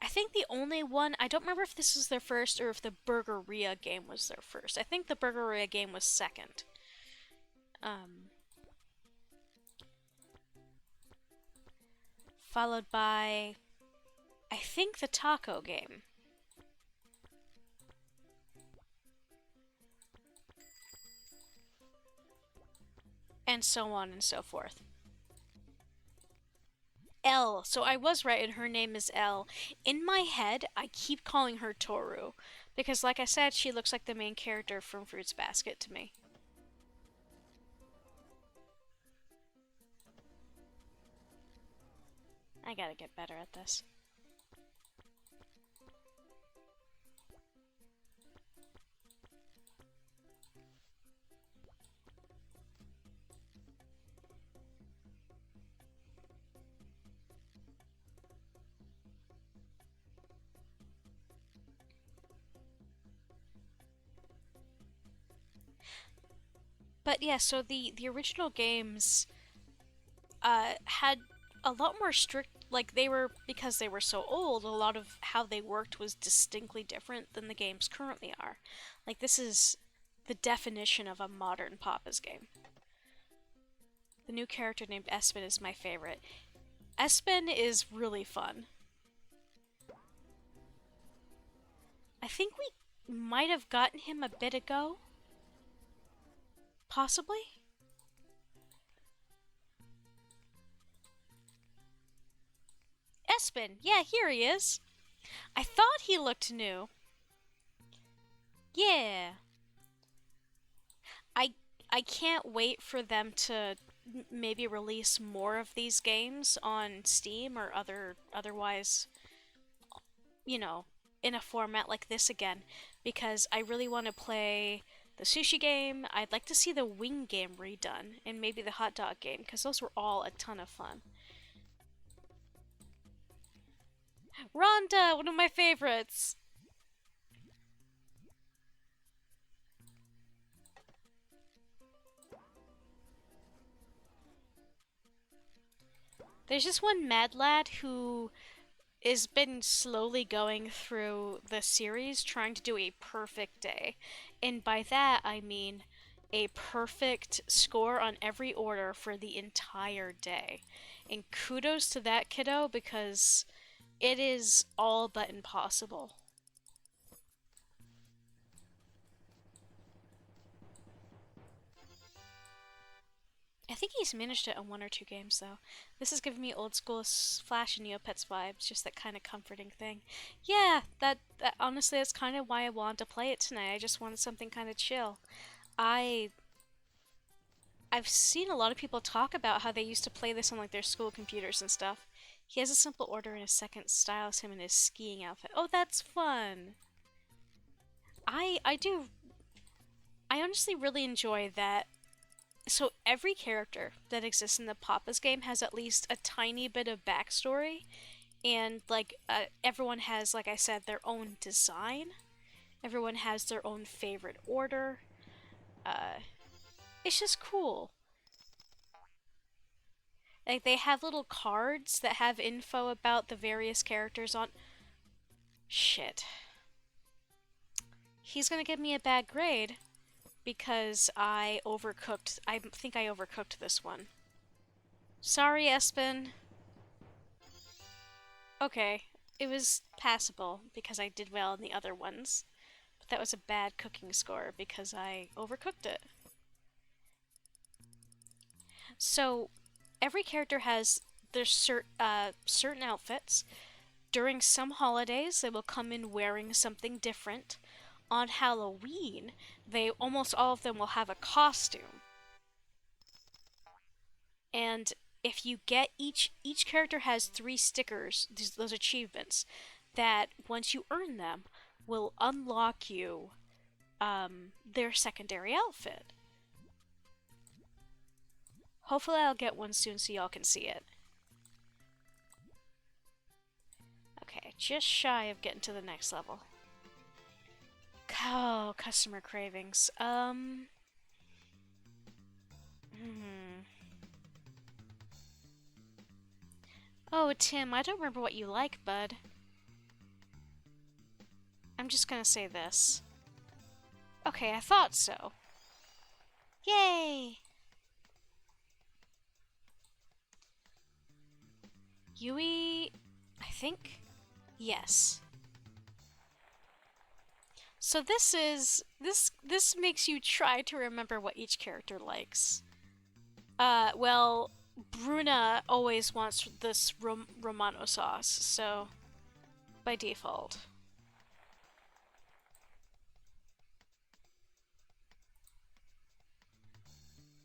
I think the only one, I don't remember if this was their first or if the Burgeria game was their first. I think the Burgeria game was second. Um, Followed by, I think, the taco game. And so on and so forth. Elle. So I was right, and her name is Elle. In my head, I keep calling her Toru. Because, like I said, she looks like the main character from Fruits Basket to me. I gotta get better at this. But yeah, so the original games had a lot more strict, like they were, because they were so old, a lot of how they worked was distinctly different than the games currently are. Like this is the definition of a modern Papa's game. The new character named Espen is my favorite. Espen is really fun. I think we might have gotten him a bit ago. Possibly? Espen! Yeah, here he is. I thought he looked new. Yeah. I I can't wait for them to maybe release more of these games on Steam or otherwise, you know, in a format like this again because I really want to play the sushi game. I'd like to see the wing game redone and maybe the hot dog game because those were all a ton of fun. Rhonda, one of my favorites. There's just one mad lad who has been slowly going through the series trying to do a perfect day. And by that, I mean a perfect score on every order for the entire day. And kudos to that kiddo because it is all but impossible. I think he's managed it on one or two games though. This is giving me old school Flash and Neopets vibes, just that kind of comforting thing. Yeah, that honestly that's kind of why I wanted to play it tonight. I just wanted something kind of chill. I I've seen a lot of people talk about how they used to play this on like their school computers and stuff. He has a simple order and his second styles him in his skiing outfit. Oh, that's fun. I do I honestly really enjoy that. So every character that exists in the Papa's game has at least a tiny bit of backstory, and like everyone has, like I said, their own design. Everyone has their own favorite order. Uh, it's just cool. Like they have little cards that have info about the various characters on. Shit. He's gonna give me a bad grade because I overcooked. I think I overcooked this one. Sorry, Espen. Okay, it was passable because I did well in the other ones. But that was a bad cooking score because I overcooked it. So, every character has their certain outfits. During some holidays, they will come in wearing something different. On Halloween, they almost all of them will have a costume. And if you get each character has three stickers, those achievements, that once you earn them, will unlock you their secondary outfit. Hopefully, I'll get one soon so y'all can see it. Okay, just shy of getting to the next level. Oh, customer cravings. Hmm. Oh, Tim, I don't remember what you like, bud. I'm just gonna say this. Okay, I thought so. Yay! Yui, I think? Yes. So this makes you try to remember what each character likes. Well, Bruna always wants this Romano sauce, so by default.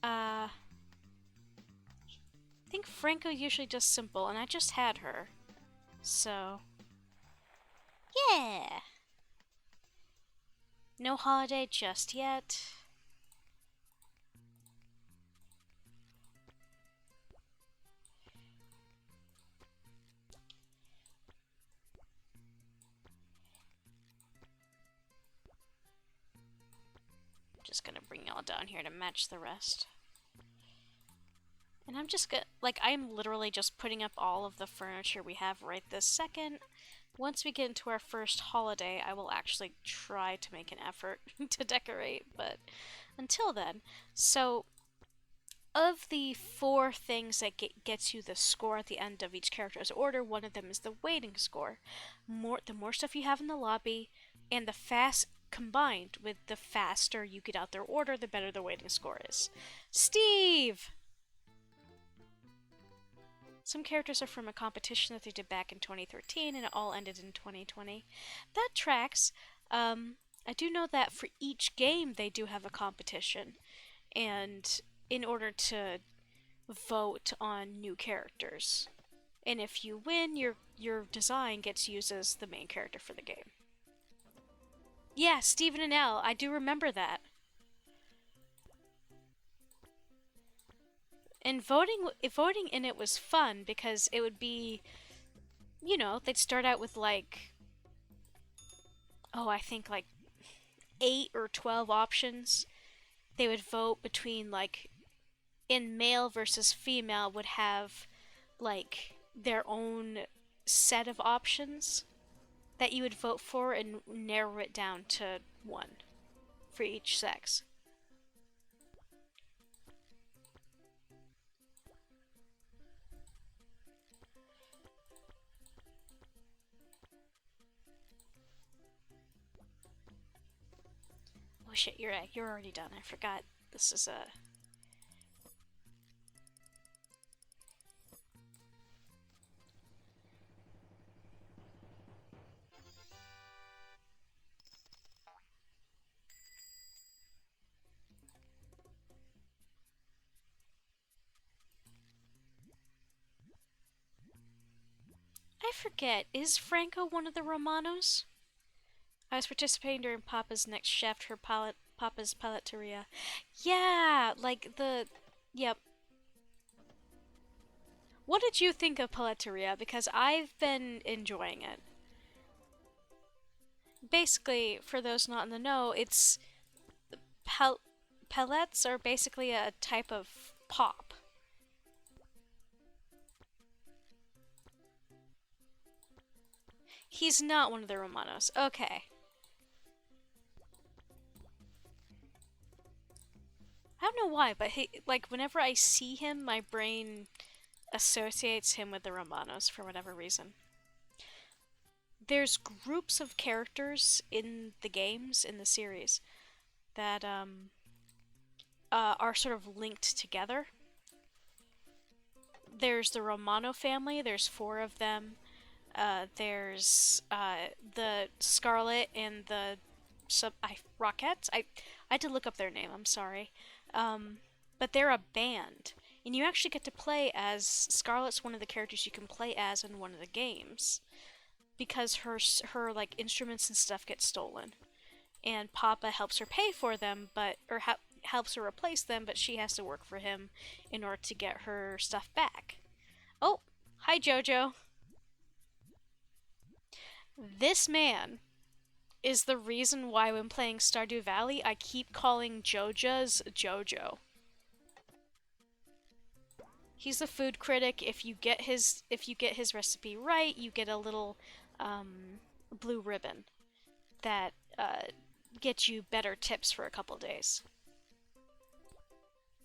I think Franco usually does simple, and I just had her. So, yeah. No holiday just yet. Just gonna bring y'all down here to match the rest. And I'm just gonna, like, I'm literally just putting up all of the furniture we have right this second. Once we get into our first holiday, I will actually try to make an effort to decorate, but until then. So, of the four things that gets you the score at the end of each character's order, one of them is the waiting score. The more stuff you have in the lobby, and the fast combined with the faster you get out their order, the better the waiting score is. Steve! Some characters are from a competition that they did back in 2013, and it all ended in 2020. That tracks. I do know that for each game they do have a competition, and in order to vote on new characters. And if you win, your design gets used as the main character for the game. Yeah, Stephen and Elle, I do remember that. And voting in it was fun because it would be, they'd start out with like, oh, I think like 8 or 12 options. They would vote between like in male versus female would have like their own set of options that you would vote for and narrow it down to one for each sex. Oh shit, you're right. You're already done. I forgot. This is a. I forget, is Franco one of the Romanos? I was participating during Papa's next chef, Papa's Palateria. Yeah, like the. Yep. What did you think of Palateria? Because I've been enjoying it. Basically, for those not in the know, it's pel- pellets are basically a type of pop. He's not one of the Romanos. Okay. I don't know why, but like whenever I see him, my brain associates him with the Romanos for whatever reason. There's groups of characters in the games in the series that are sort of linked together. There's the Romano family. There's four of them. There's the Scarlet and the Rockettes. I had to look up their name. I'm sorry, um, but they're a band, and you actually get to play as Scarlet's one of the characters you can play as in one of the games because her like instruments and stuff get stolen, and Papa helps her pay for them, but helps her replace them, but she has to work for him in order to get her stuff back. Oh, hi Jojo. This man is the reason why when playing Stardew Valley, I keep calling Joja's Jojo. He's the food critic. If you get his recipe right, you get a little blue ribbon that gets you better tips for a couple days.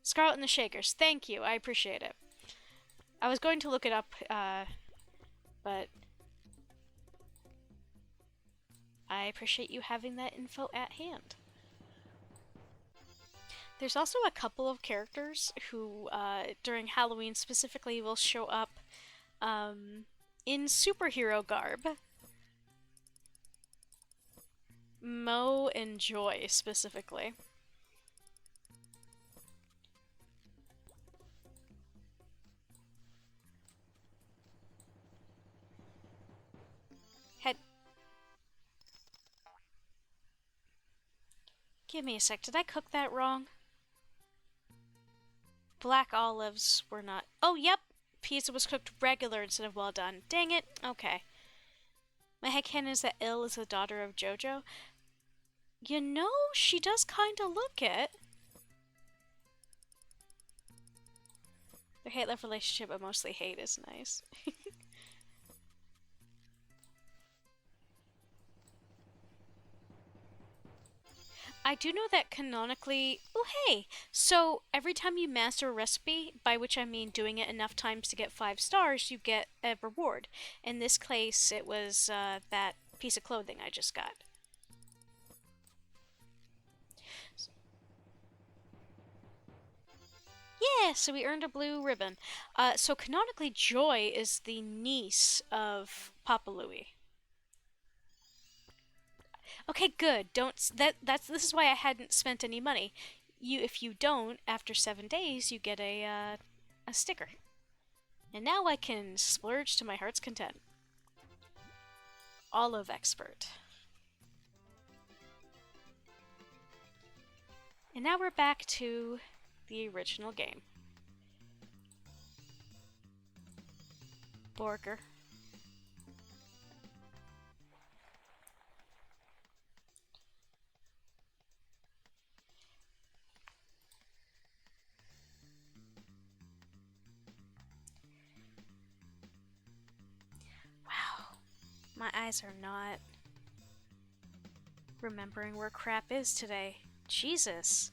Scarlet and the Shakers. Thank you. I appreciate it. I was going to look it up, but I appreciate you having that info at hand. There's also a couple of characters who, during Halloween specifically, will show up in superhero garb. Mo and Joy, specifically. Had. Give me a sec, did I cook that wrong? Black olives were not. Oh, yep! Pizza was cooked regular instead of well done. Dang it. Okay. My headcanon is that Il is the daughter of Jojo. You know, she does kinda look it. Their hate-love relationship, but mostly hate, is nice. I do know that canonically. Oh, hey! So, every time you master a recipe, by which I mean doing it enough times to get 5 stars, you get a reward. In this case, it was that piece of clothing I just got. Yeah, so we earned a blue ribbon. So, canonically, Joy is the niece of Papa Louie. Okay, good. Don't this is why I hadn't spent any money. If you don't, after 7 days, you get a sticker. And now I can splurge to my heart's content. Olive expert. And now we're back to the original game. Borger. Wow. My eyes are not remembering where crap is today. Jesus.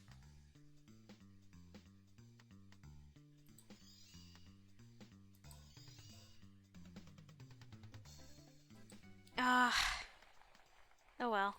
Ah. Oh well.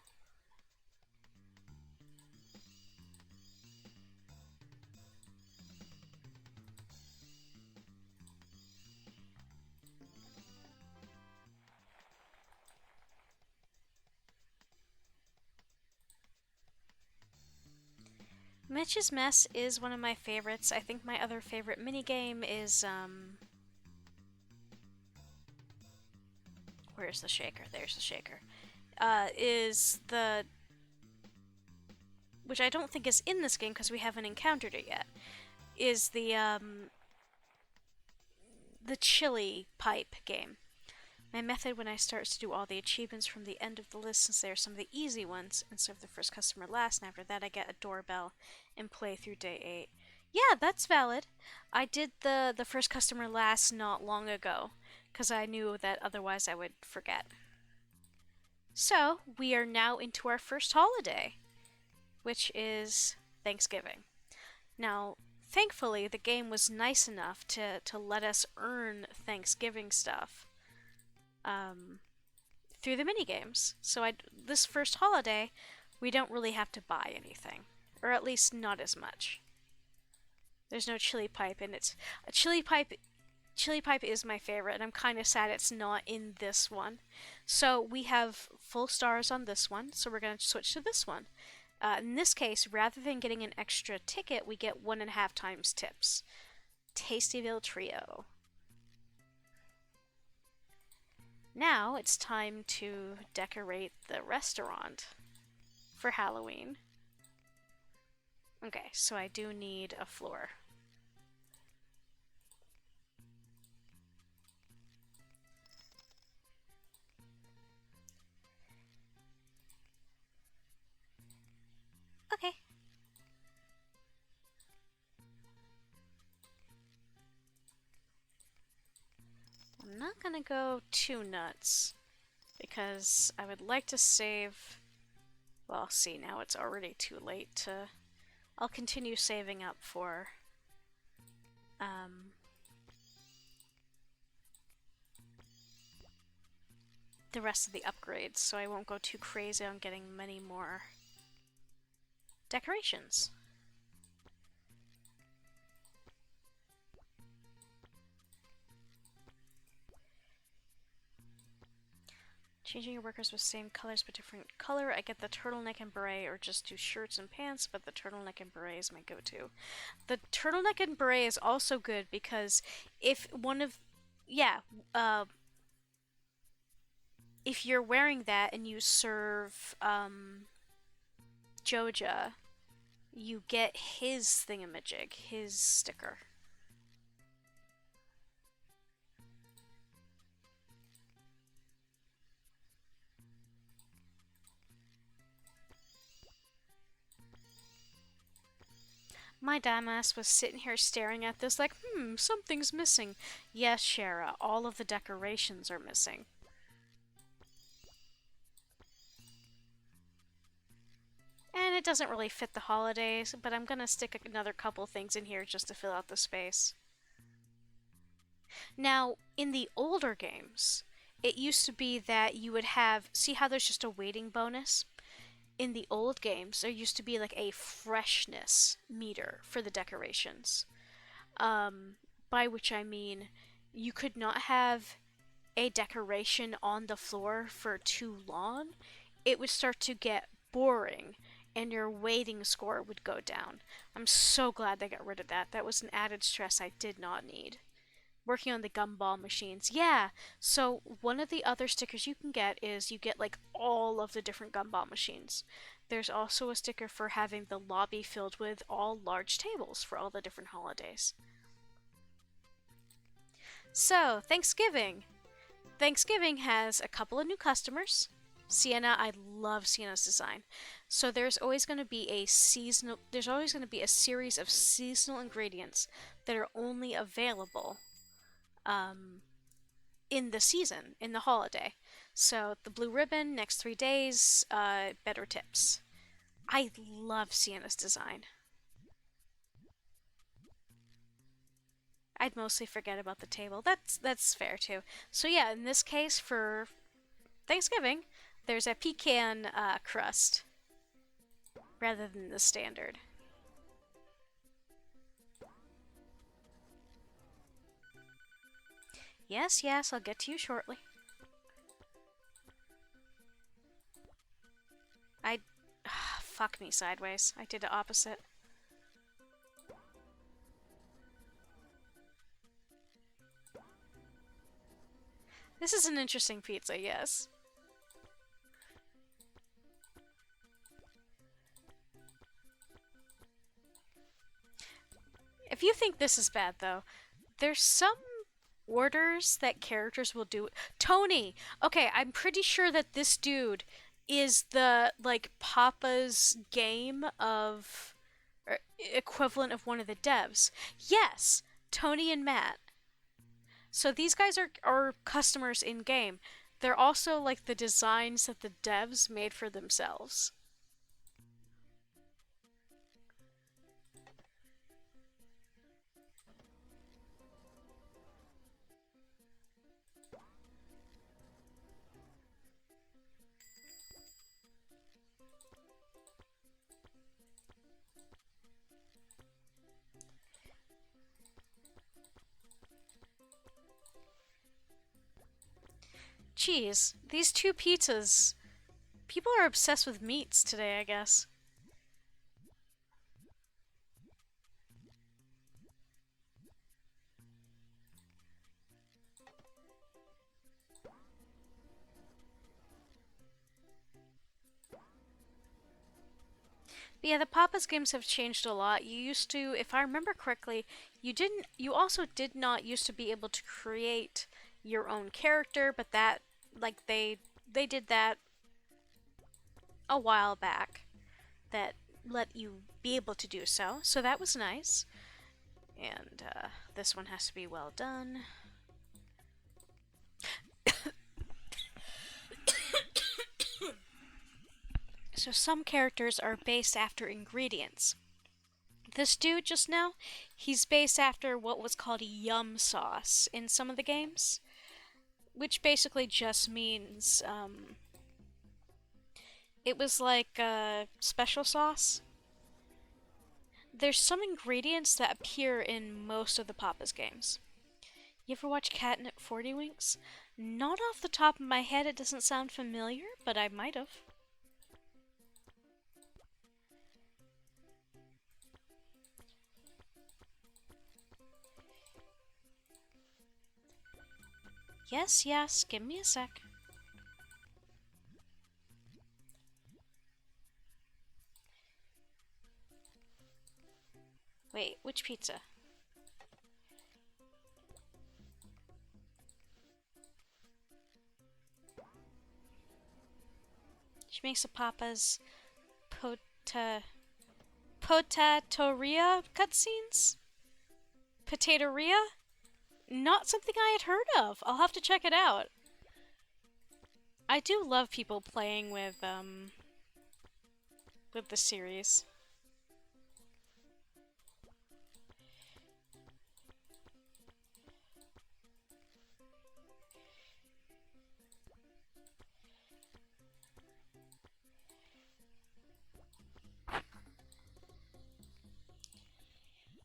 Mitch's Mess is one of my favorites. I think my other favorite minigame is Where's the shaker? There's the shaker. Is the... Which I don't think is in this game because we haven't encountered it yet. Is the chili pipe game. My method when I start is to do all the achievements from the end of the list since they are some of the easy ones and serve the first customer last, and after that I get a doorbell and play through day 8. Yeah, that's valid. I did the first customer last not long ago because I knew that otherwise I would forget. So, we are now into our first holiday, which is Thanksgiving. Now, thankfully, the game was nice enough to let us earn Thanksgiving stuff through the minigames. So this first holiday, we don't really have to buy anything, or at least not as much. There's no chili pipe, and it's a chili pipe. Chili pipe is my favorite, and I'm kind of sad it's not in this one. So we have full stars on this one, so we're going to switch to this one. In this case, rather than getting an extra ticket, we get 1.5 times tips. Tastyville Trio. Now it's time to decorate the restaurant for Halloween. Okay, so I do need a floor. Okay. I'm not gonna go too nuts because I would like to save. Well, see, now it's already too late to. I'll continue saving up for the rest of the upgrades, so I won't go too crazy on getting many more decorations. Changing your workers with same colors but different color. I get the turtleneck and beret or just do shirts and pants, but the turtleneck and beret is my go-to. The turtleneck and beret is also good because if one of... Yeah, if you're wearing that and you serve Joja, you get his thingamajig, his sticker. My dumbass was sitting here staring at this like, something's missing. Yes, Shara, all of the decorations are missing. And it doesn't really fit the holidays, but I'm gonna stick another couple things in here just to fill out the space. Now, in the older games, it used to be that you would have, see how there's just a waiting bonus? In the old games, there used to be like a freshness meter for the decorations. By which I mean you could not have a decoration on the floor for too long. It would start to get boring and your waiting score would go down. I'm so glad they got rid of that. That was an added stress I did not need. Working on the gumball machines. Yeah, so one of the other stickers you can get is you get like all of the different gumball machines. There's also a sticker for having the lobby filled with all large tables for all the different holidays. So, Thanksgiving. Thanksgiving has a couple of new customers. Sienna, I love Sienna's design. So there's always going to be a series of seasonal ingredients that are only available in the season, in the holiday. So the blue ribbon, next 3 days, better tips. I love Sienna's design. I'd mostly forget about the table. That's fair too. So yeah, in this case for Thanksgiving, there's a pecan crust rather than the standard. Yes, yes, I'll get to you shortly. Fuck me sideways. I did the opposite. This is an interesting pizza, yes. If you think this is bad, though, there's some orders that characters will do. Tony! Okay, I'm pretty sure that this dude is the, like, Papa's game of. Or equivalent of one of the devs. Yes! Tony and Matt. So these guys are customers in game. They're also like the designs that the devs made for themselves. Cheese. These two pizzas. People are obsessed with meats today, I guess. But yeah, the Papa's games have changed a lot. You used to, if I remember correctly, you also did not used to be able to create your own character, but that, like, they did that a while back. That let you be able to do so. So that was nice. And this one has to be well done. So some characters are based after ingredients. This dude just now, he's based after what was called yum sauce in some of the games, which basically just means it was like special sauce. There's some ingredients that appear in most of the Papa's games. You ever watch Catnip 40 Winks? Not off the top of my head, it doesn't sound familiar, but I might have. Yes, yes, give me a sec. Wait, which pizza? She makes a Papa's pota... potatoria cutscenes? Potatoria? Not something I had heard of. I'll have to check it out. I do love people playing with the series.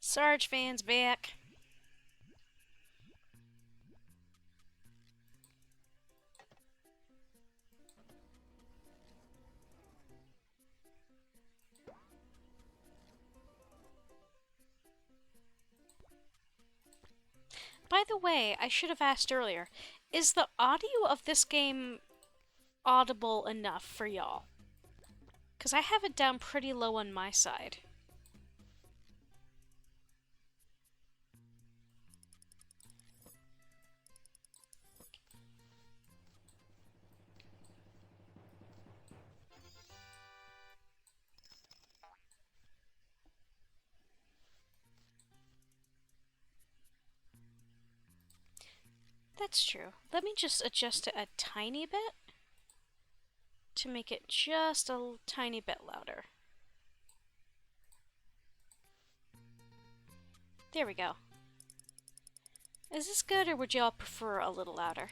Sarge fans back. By the way, I should have asked earlier, is the audio of this game audible enough for y'all? Because I have it down pretty low on my side. That's true. Let me just adjust it a tiny bit to make it just a tiny bit louder. There we go. Is this good, or would y'all prefer a little louder?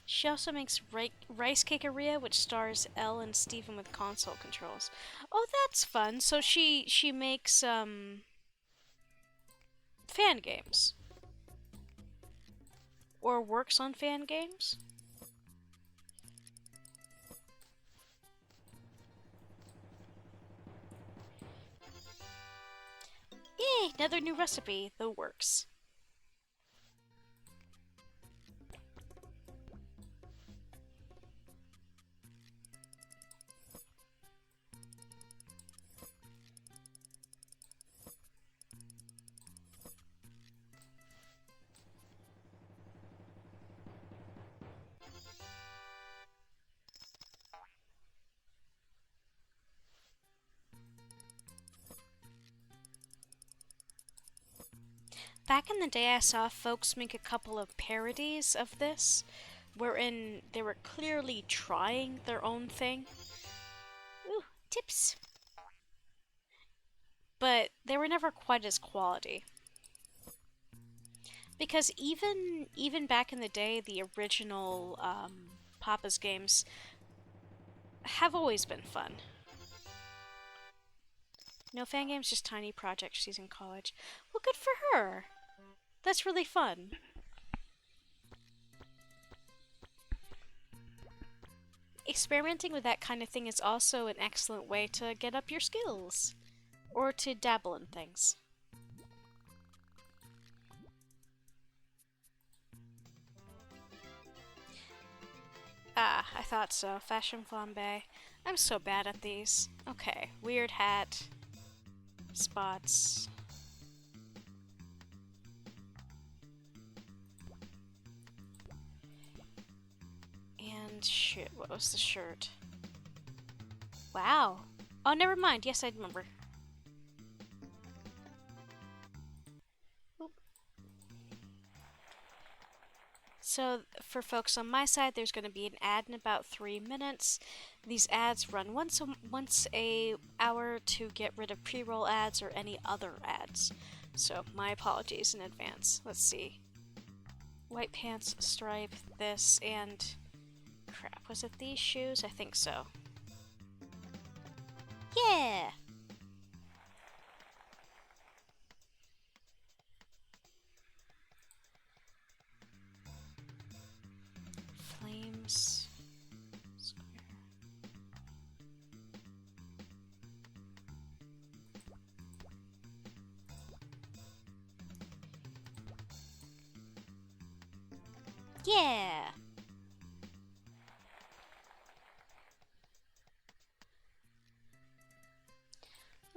She also makes Rice Cakeria, which stars Elle and Steven with console controls. Oh, that's fun. So she makes fan games. Or works on fan games. Another new recipe, the works. Back in the day, I saw folks make a couple of parodies of this, wherein they were clearly trying their own thing. Ooh, tips! But they were never quite as quality. Because even back in the day, the original Papa's games have always been fun. No fan games, just tiny projects she's in college. Well, good for her. That's really fun. Experimenting with that kind of thing is also an excellent way to get up your skills. Or to dabble in things. Ah, I thought so. Fashion flambe. I'm so bad at these. Okay, weird hat. Spots. And shit, what was the shirt? Wow. Oh, never mind. Yes, I remember. Oop. So, for folks on my side, there's going to be an ad in about 3 minutes. These ads run once a hour to get rid of pre-roll ads or any other ads. So, my apologies in advance. Let's see. White pants, stripe, this, and... crap, was it these shoes? I think so. Yeah! Flames... square. Yeah!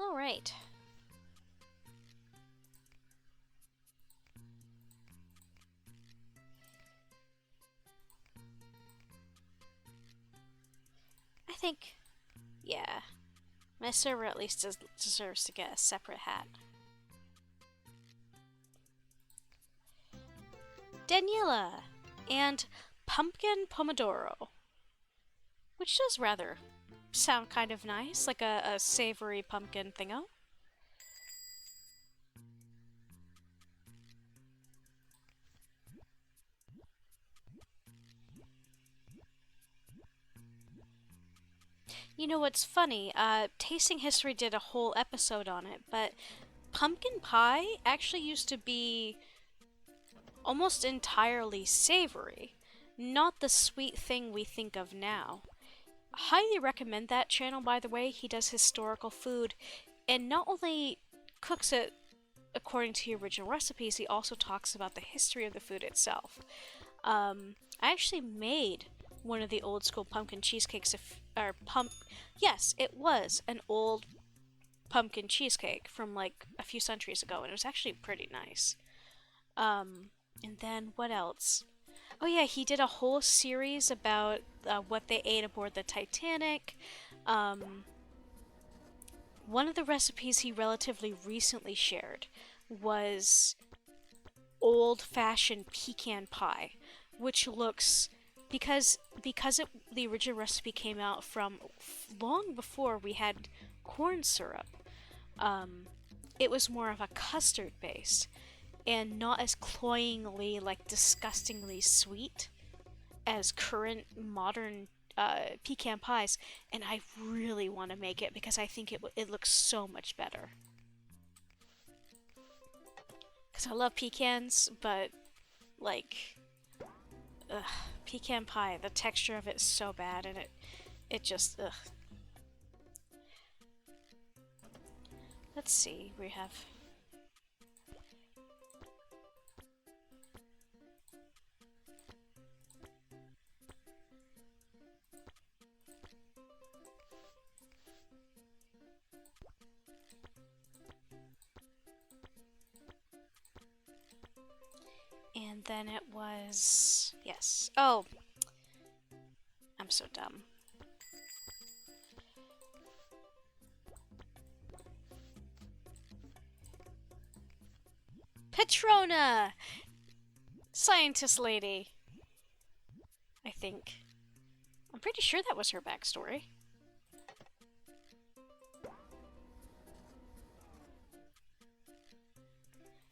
Alright. I think... yeah. My server at least deserves to get a separate hat. Daniela! And Pumpkin Pomodoro. Which does rather sound kind of nice, like a savory pumpkin thingo. You know what's funny? Tasting History did a whole episode on it, but pumpkin pie actually used to be almost entirely savory, not the sweet thing we think of now. Highly recommend that channel, by the way. He does historical food, and not only cooks it according to the original recipes, he also talks about the history of the food itself. I actually made one of the old school pumpkin cheesecakes, yes, it was an old pumpkin cheesecake from like a few centuries ago, and it was actually pretty nice. And then what else? Oh yeah, he did a whole series about what they ate aboard the Titanic. One of the recipes he relatively recently shared was old-fashioned pecan pie, which looks the original recipe came out from long before we had corn syrup. It was more of a custard base and not as cloyingly, like disgustingly sweet as current modern pecan pies, and I really want to make it because I think it looks so much better. Because I love pecans, but like, ugh, pecan pie, the texture of it is so bad, and it just, ugh. Let's see, we have And then it was... Yes. Oh! I'm so dumb. Petrona! Scientist lady. I think. I'm pretty sure that was her backstory.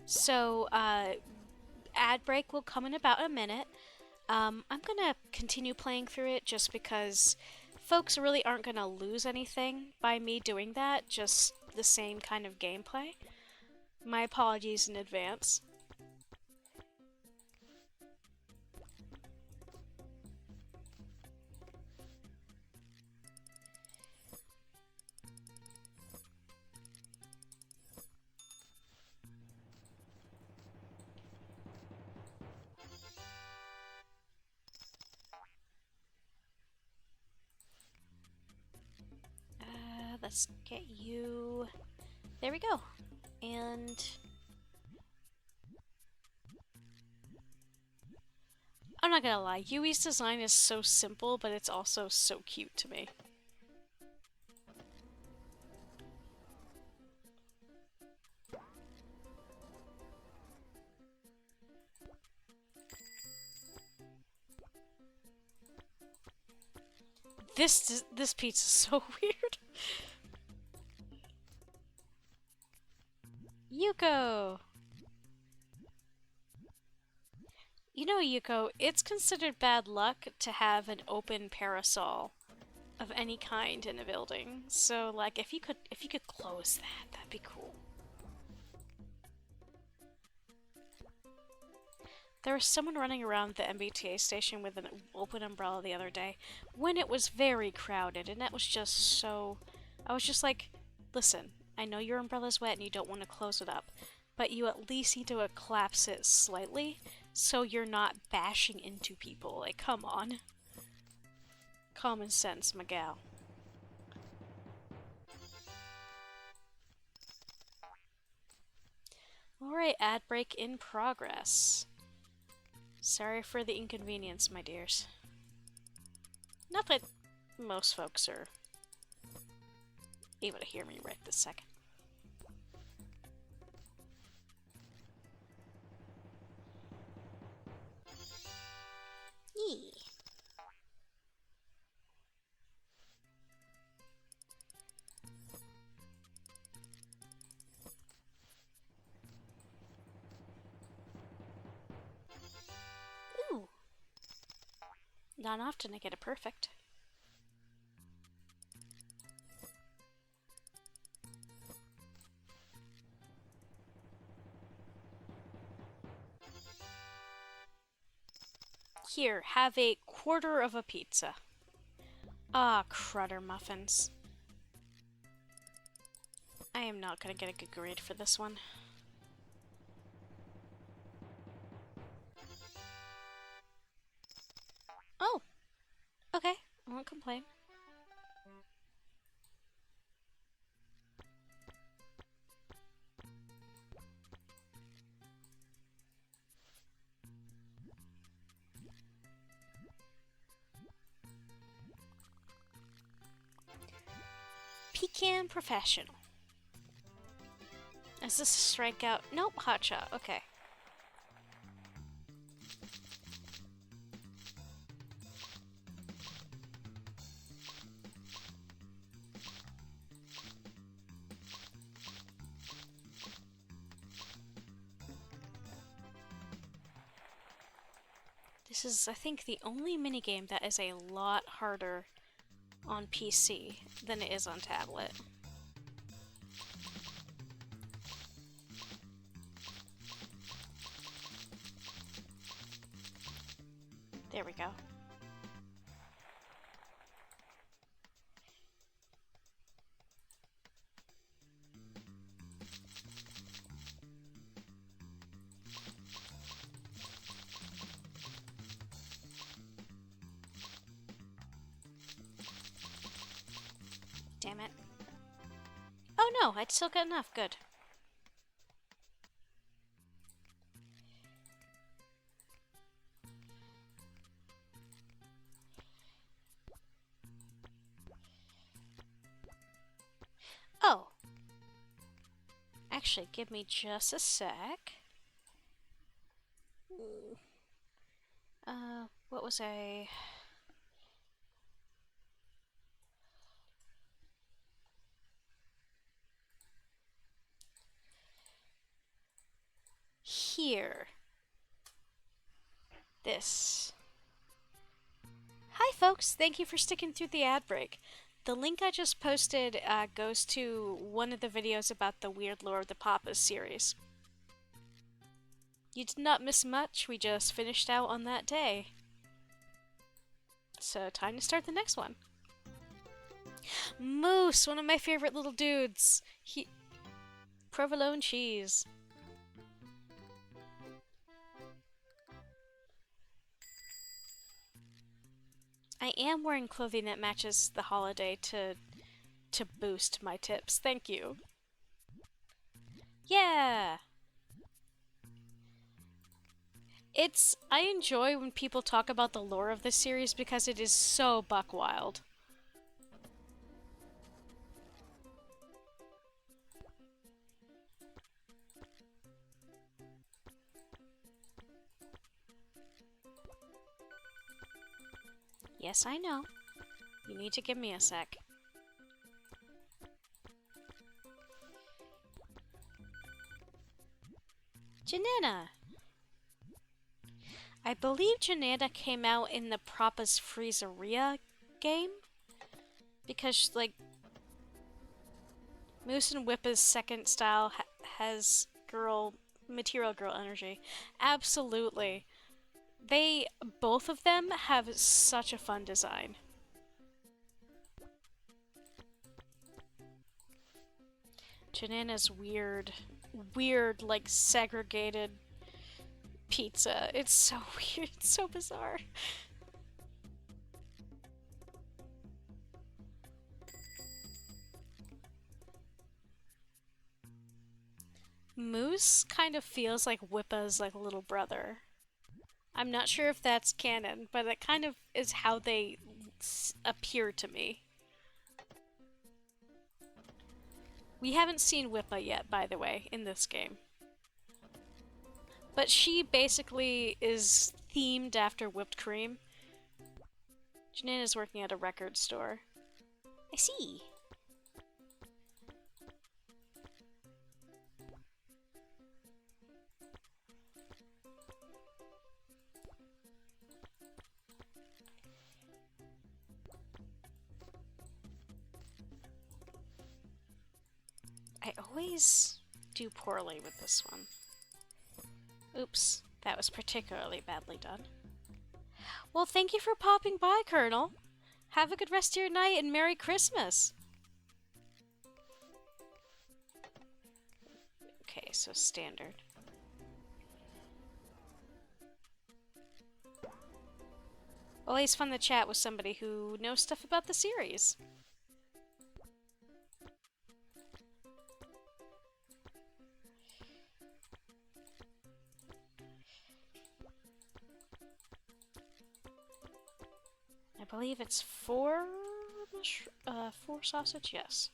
So, ad break will come in about a minute. I'm gonna continue playing through it just because folks really aren't gonna lose anything by me doing that, just the same kind of gameplay. My apologies in advance. Let's get you... There we go. And... I'm not gonna lie, Yui's design is so simple, but it's also so cute to me. This pizza's so weird. Yuko! You know, Yuko, it's considered bad luck to have an open parasol of any kind in a building. So, like, if you could close that, that'd be cool. There was someone running around the MBTA station with an open umbrella the other day when it was very crowded, and that was just so... I was just like, listen, I know your umbrella's wet and you don't want to close it up, but you at least need to collapse it slightly so you're not bashing into people. Like, come on. Common sense, my gal. Alright, ad break in progress. Sorry for the inconvenience, my dears. Not that most folks are able to hear me right this second. Yee. Ooh. Not often I get a perfect. Here, have a quarter of a pizza. Ah, crutter muffins. I am not gonna get a good grade for this one. Oh! Okay, I won't complain. Pecan Professional. Is this a strikeout? Nope, hotshot. Okay. This is, I think, the only minigame that is a lot harder on PC than it is on tablet. There we go. Damn it. Oh no, I'd still got enough. Good. Actually, give me just a sec. What was I... Here. This. Hi folks, thank you for sticking through the ad break. The link I just posted goes to one of the videos about the Weird Lore of the Papas series. You did not miss much, we just finished out on that day. So time to start the next one. Moose, one of my favorite little dudes. Provolone cheese. I am wearing clothing that matches the holiday to boost my tips. Thank you. Yeah! I enjoy when people talk about the lore of this series because it is so buck wild. Yes, I know. You need to give me a sec. Janina! I believe Janina came out in the Papa's Pizzeria game? Because, like, Moose and Whippa's second style has material girl energy. Absolutely. Both of them have such a fun design. Janina's weird, like, segregated pizza. It's so weird, it's so bizarre. Moose kind of feels like Whippa's like little brother. I'm not sure if that's canon, but it kind of is how they appear to me. We haven't seen Whippa yet, by the way, in this game. But she basically is themed after whipped cream. Janina's working at a record store. I see. I always do poorly with this one. Oops, that was particularly badly done. Well, thank you for popping by, Colonel. Have a good rest of your night and Merry Christmas! Okay, so standard. Always fun to chat with somebody who knows stuff about the series. I believe it's four sausage, yes.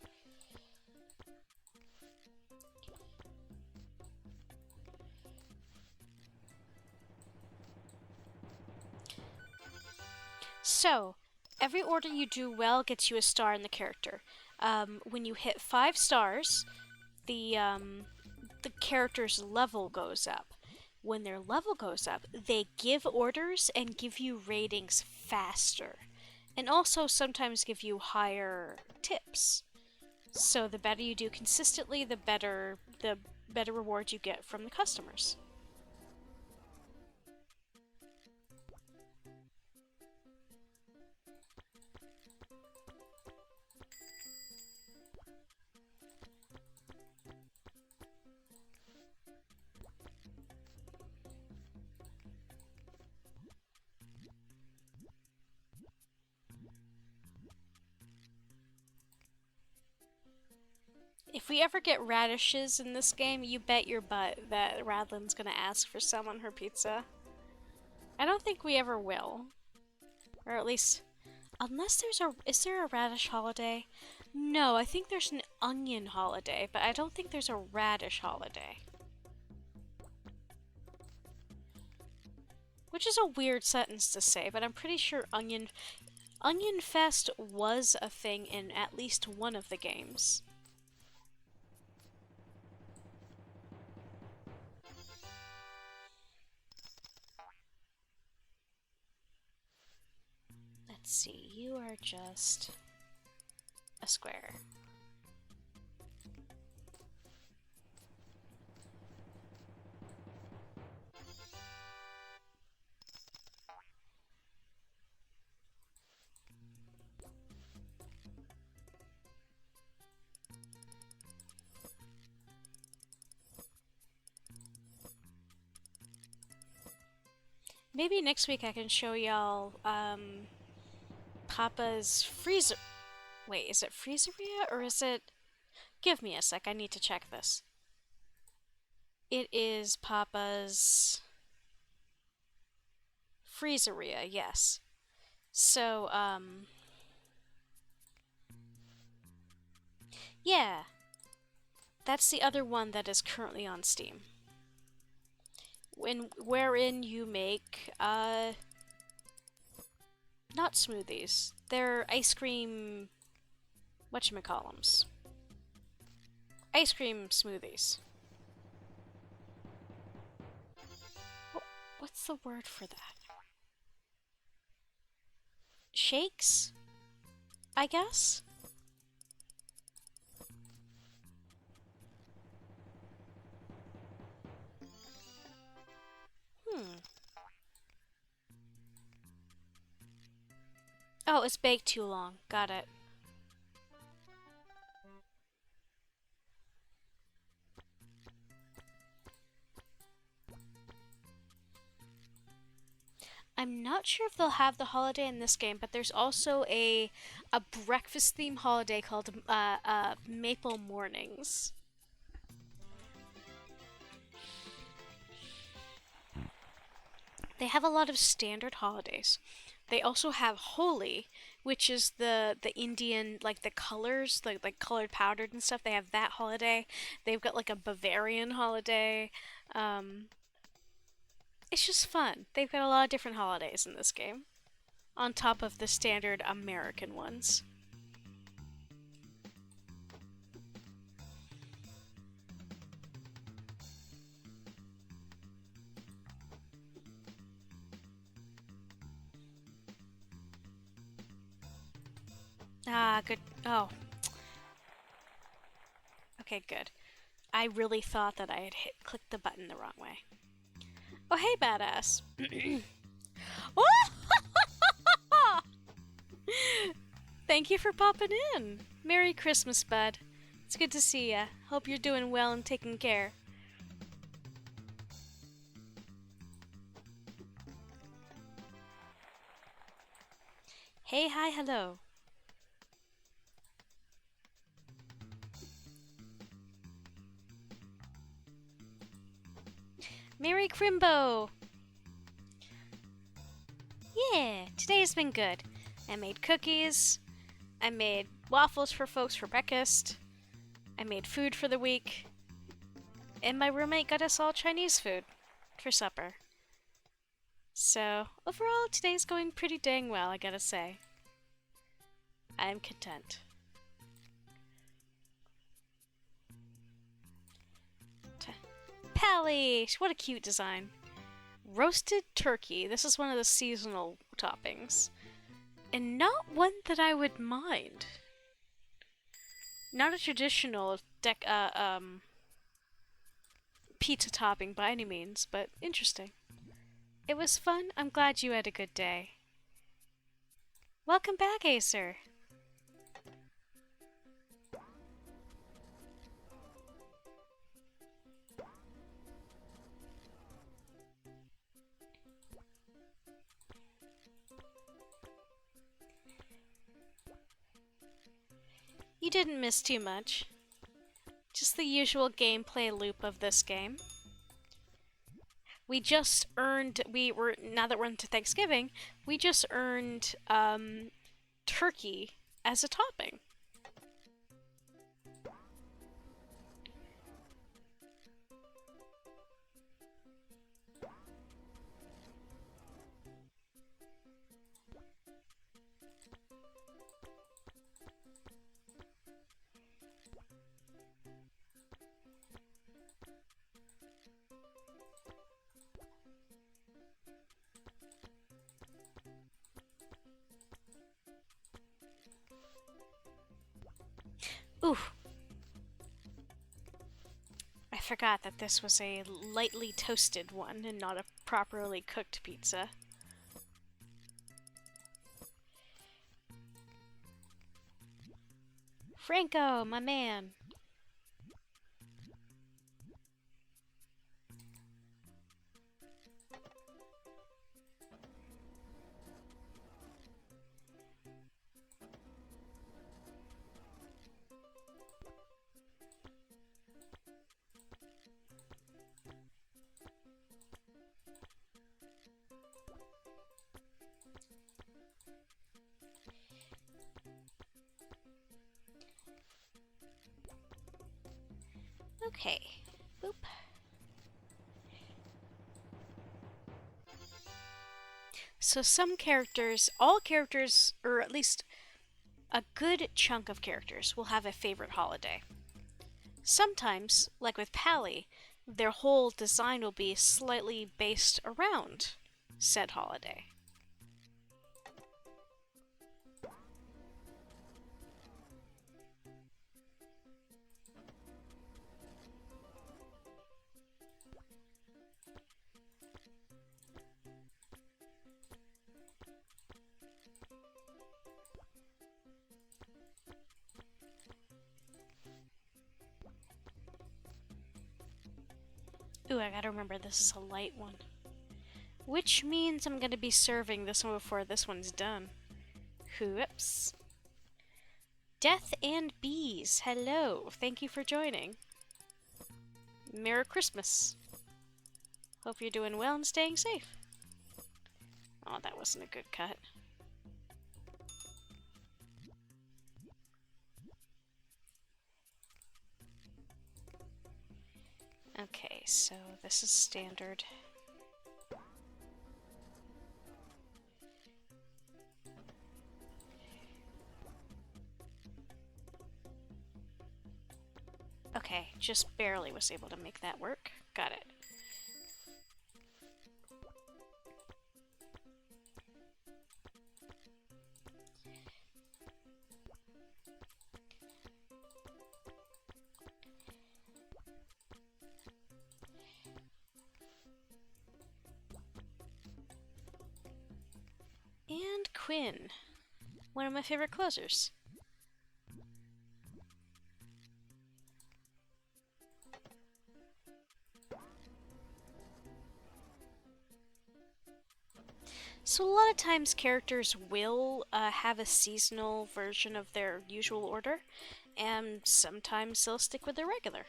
So, every order you do well gets you a star in the character. When you hit 5 stars, the character's level goes up. When their level goes up, they give orders and give you ratings faster. And also sometimes give you higher tips. So the better you do consistently, the better reward you get from the customers. If we ever get radishes in this game, you bet your butt that Radlin's gonna ask for some on her pizza. I don't think we ever will. Or at least, unless is there a radish holiday? No, I think there's an onion holiday, but I don't think there's a radish holiday. Which is a weird sentence to say, but I'm pretty sure Onion Fest was a thing in at least one of the games. Let's see, you are just a square. Maybe next week I can show y'all Papa's freezer. Wait, is it Freezeria or is it? Give me a sec. I need to check this. It is Papa's Freezeria. Yes. So yeah, that's the other one that is currently on Steam. Wherein you make not smoothies. They're ice cream whatchamacallums. Ice cream smoothies. What's the word for that? Shakes? I guess? Hmm. Oh, it's baked too long. Got it. I'm not sure if they'll have the holiday in this game, but there's also a breakfast theme holiday called Maple Mornings. They have a lot of standard holidays. They also have Holi, which is the Indian like the colors, like colored powdered and stuff. They have that holiday. They've got like a Bavarian holiday. Um, it's just fun. They've got a lot of different holidays in this game, on top of the standard American ones. Ah, good. Oh, okay, good. I really thought that I had clicked the button the wrong way. Oh, hey, badass. Oh! Thank you for popping in. Merry Christmas, bud. It's good to see ya. Hope you're doing well and taking care. Hey, hi, hello. Merry Crimbo! Yeah, today's been good. I made cookies. I made waffles for folks for breakfast. I made food for the week. And my roommate got us all Chinese food for supper. So, overall, today's going pretty dang well, I gotta say. I'm content. Pally! What a cute design. Roasted turkey. This is one of the seasonal toppings. And not one that I would mind. Not a traditional pizza topping by any means, but interesting. It was fun. I'm glad you had a good day. Welcome back, Acer. You didn't miss too much. Just the usual gameplay loop of this game. We just earned, now that we're into Thanksgiving, we just earned, turkey as a topping. Ooh, I forgot that this was a lightly toasted one and not a properly cooked pizza. Franco, my man. Okay. Boop. So some characters, all characters, or at least a good chunk of characters, will have a favorite holiday. Sometimes, like with Pally, their whole design will be slightly based around said holiday. Ooh, I gotta remember this is a light one. Which means I'm gonna be serving this one before this one's done. Whoops. Death and Bees, hello. Thank you for joining. Merry Christmas. Hope you're doing well and staying safe. Oh, that wasn't a good cut. Okay, so this is standard. Okay, just barely was able to make that work. Got it. And Quinn, one of my favorite closers. So a lot of times characters will have a seasonal version of their usual order, and sometimes they'll stick with their regular.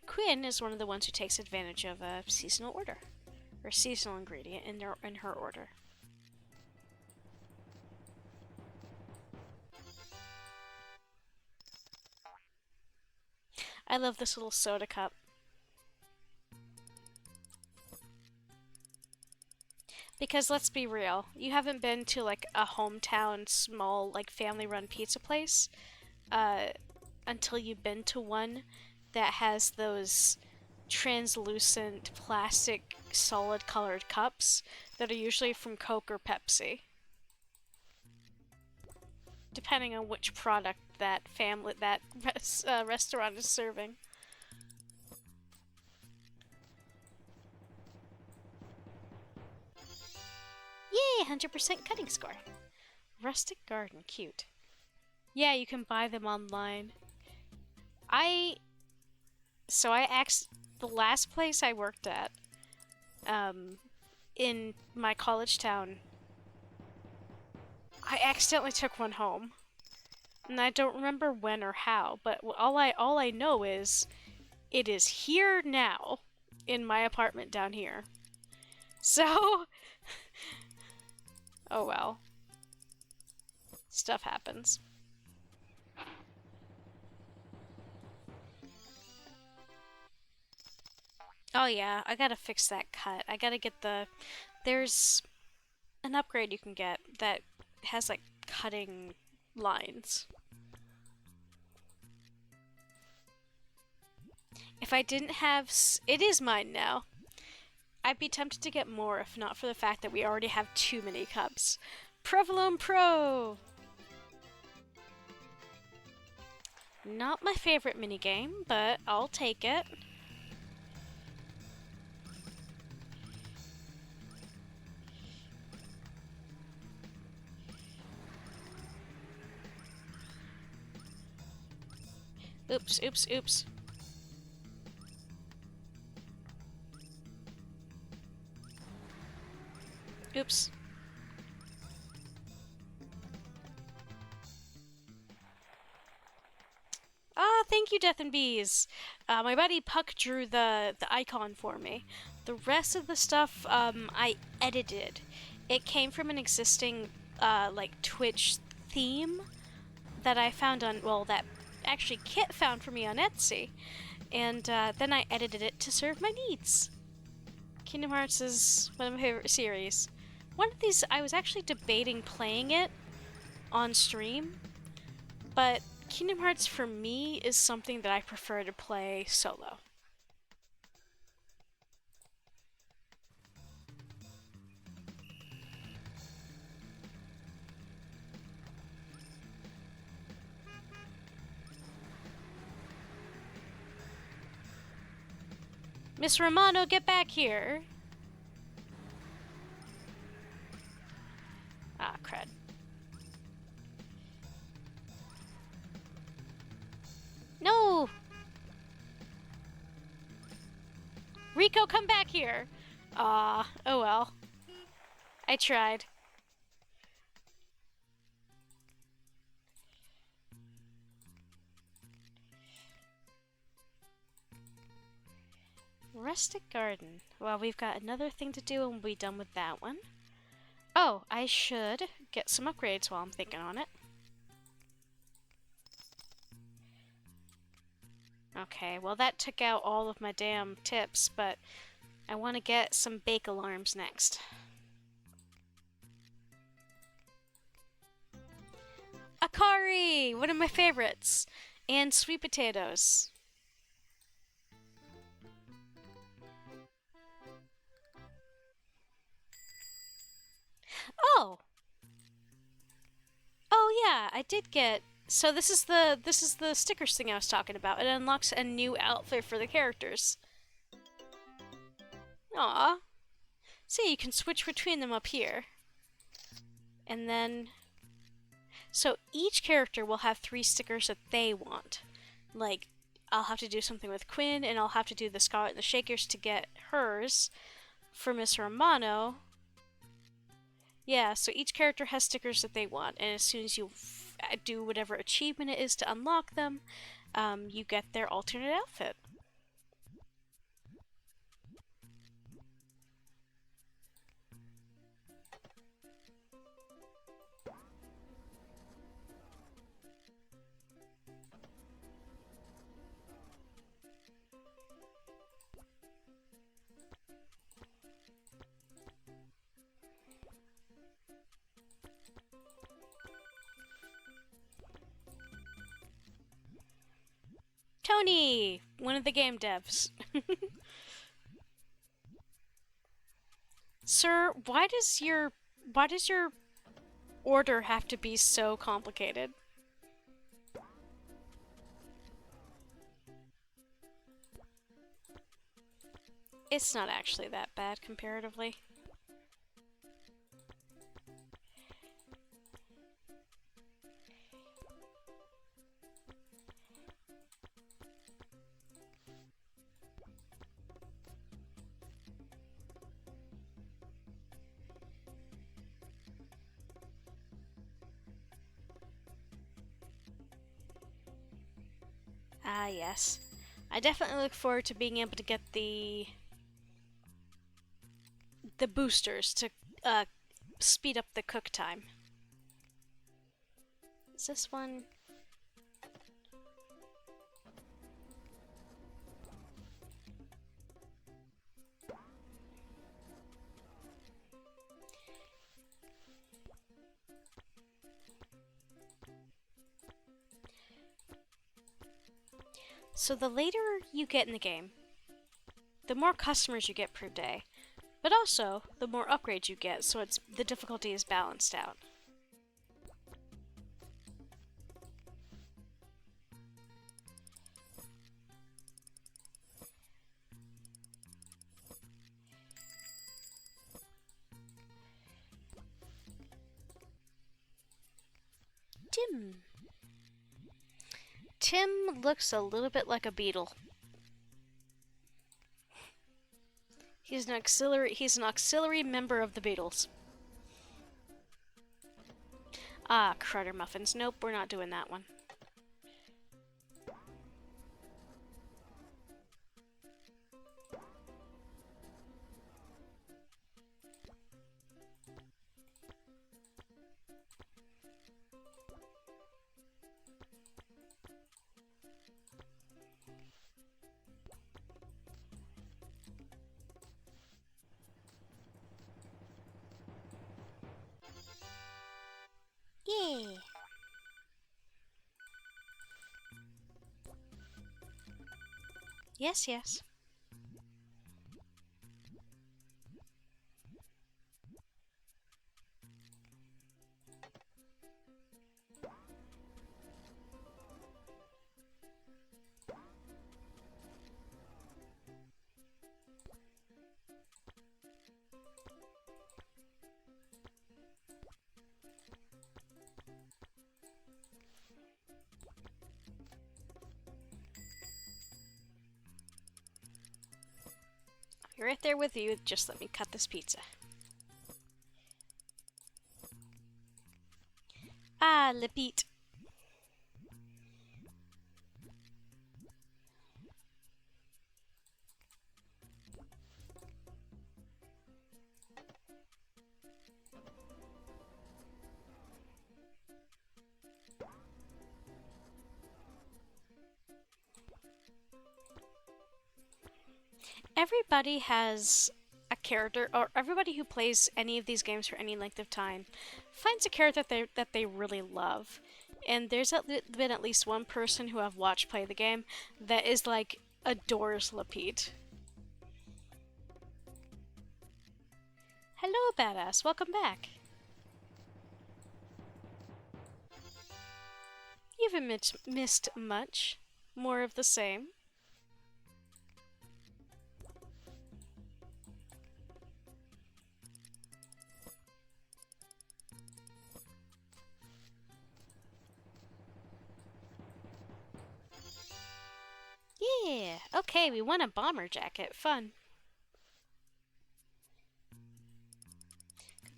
Quinn is one of the ones who takes advantage of a seasonal order, or seasonal ingredient in her order. I love this little soda cup. Because let's be real, you haven't been to like a hometown small like family run pizza place until you've been to one that has those translucent plastic solid colored cups that are usually from Coke or Pepsi. Depending on which product that restaurant is serving. Yay, 100% cutting score. Rustic garden, cute. Yeah, you can buy them online. So I asked the last place I worked at, in my college town, I accidentally took one home. And I don't remember when or how, but all I know is it is here now in my apartment down here. So oh well. Stuff happens. Oh yeah, I gotta fix that cut. I gotta get there's an upgrade you can get that has like cutting lines. If I didn't have, it is mine now. I'd be tempted to get more if not for the fact that we already have too many cups. Provolone Pro! Not my favorite minigame, but I'll take it. Oops, oops, oops. Oops. Ah, thank you, Death and Bees. My buddy Puck drew the icon for me. The rest of the stuff, I edited. It came from an existing, like, Twitch theme that I found on, well, that actually Kit found for me on Etsy. And, then I edited it to serve my needs. Kingdom Hearts is one of my favorite series. One of these, I was actually debating playing it on stream, but Kingdom Hearts for me is something that I prefer to play solo. Miss Romano, get back here! Ah, crud. No! Rico, come back here! Ah, oh well. I tried. Rustic garden. Well, we've got another thing to do and we'll be done with that one. Oh, I should get some upgrades while I'm thinking on it. Okay, well that took out all of my damn tips, but I want to get some bake alarms next. Akari! One of my favorites! And sweet potatoes. Oh! Oh yeah, I did get... So this is the stickers thing I was talking about. It unlocks a new outfit for the characters. Aw. See, you can switch between them up here. And then... So each character will have 3 stickers that they want. Like, I'll have to do something with Quinn, and I'll have to do the Scarlet and the Shakers to get hers. For Miss Romano... Yeah, so each character has stickers that they want, and as soon as you do whatever achievement it is to unlock them, you get their alternate outfit. Tony! One of the game devs. Sir, why does your order have to be so complicated? It's not actually that bad comparatively. Ah, yes. I definitely look forward to being able to get the boosters to speed up the cook time. Is this one? So the later you get in the game, the more customers you get per day, but also the more upgrades you get, so the difficulty is balanced out. Tim. Tim looks a little bit like a beetle. He's an auxiliary member of the Beatles. Ah, Crutter Muffins. Nope, we're not doing that one. Yeah. Yes, yes. I'll be right there with you. Just let me cut this pizza. Ah, le Pete. Everybody has a character, or everybody who plays any of these games for any length of time finds a character that they really love. And there's been at least one person who I've watched play the game that is like adores Lapete. Hello, badass. Welcome back. You haven't missed much. More of the same. Yeah. Okay, we won a bomber jacket. Fun.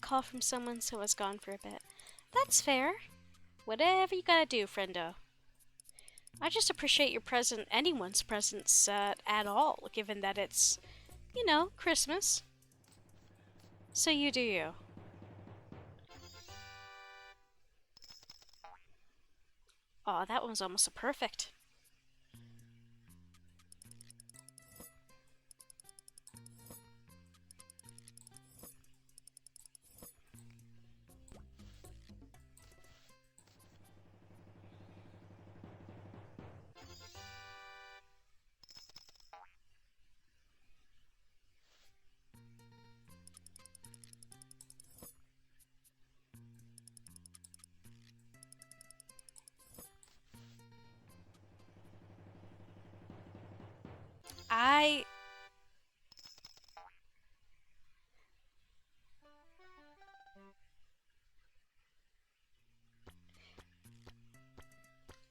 Call from someone, so I was gone for a bit. That's fair. Whatever you gotta do, friendo. I just appreciate your present, anyone's presence at all, given that it's, you know, Christmas. So you do you. Aw, that one was almost a perfect.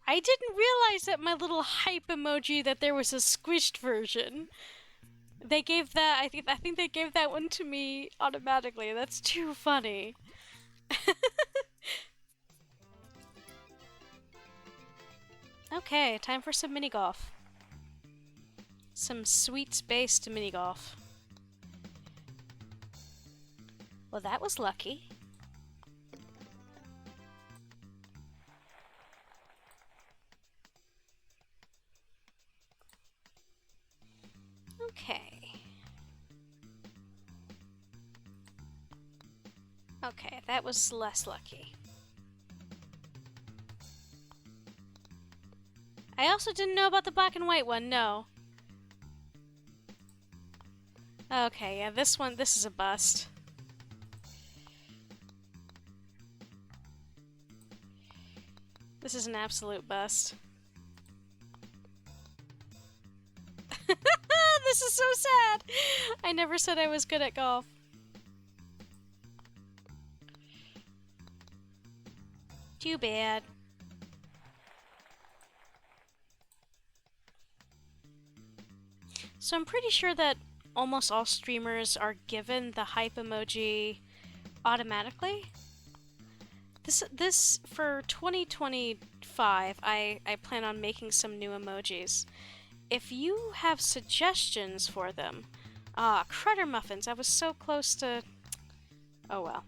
I didn't realize that my little hype emoji that there was a squished version. They gave that, I think they gave that one to me automatically. That's too funny. Okay, time for some mini golf. Some sweets-based mini golf. Well, that was lucky. Okay. Okay, that was less lucky. I also didn't know about the black and white one, no. Okay, yeah, this is a bust. This is an absolute bust. This is so sad! I never said I was good at golf. Too bad. So I'm pretty sure that almost all streamers are given the hype emoji automatically. This for 2025, I plan on making some new emojis. If you have suggestions for them, Crutter Muffins, I was so close to. Oh well.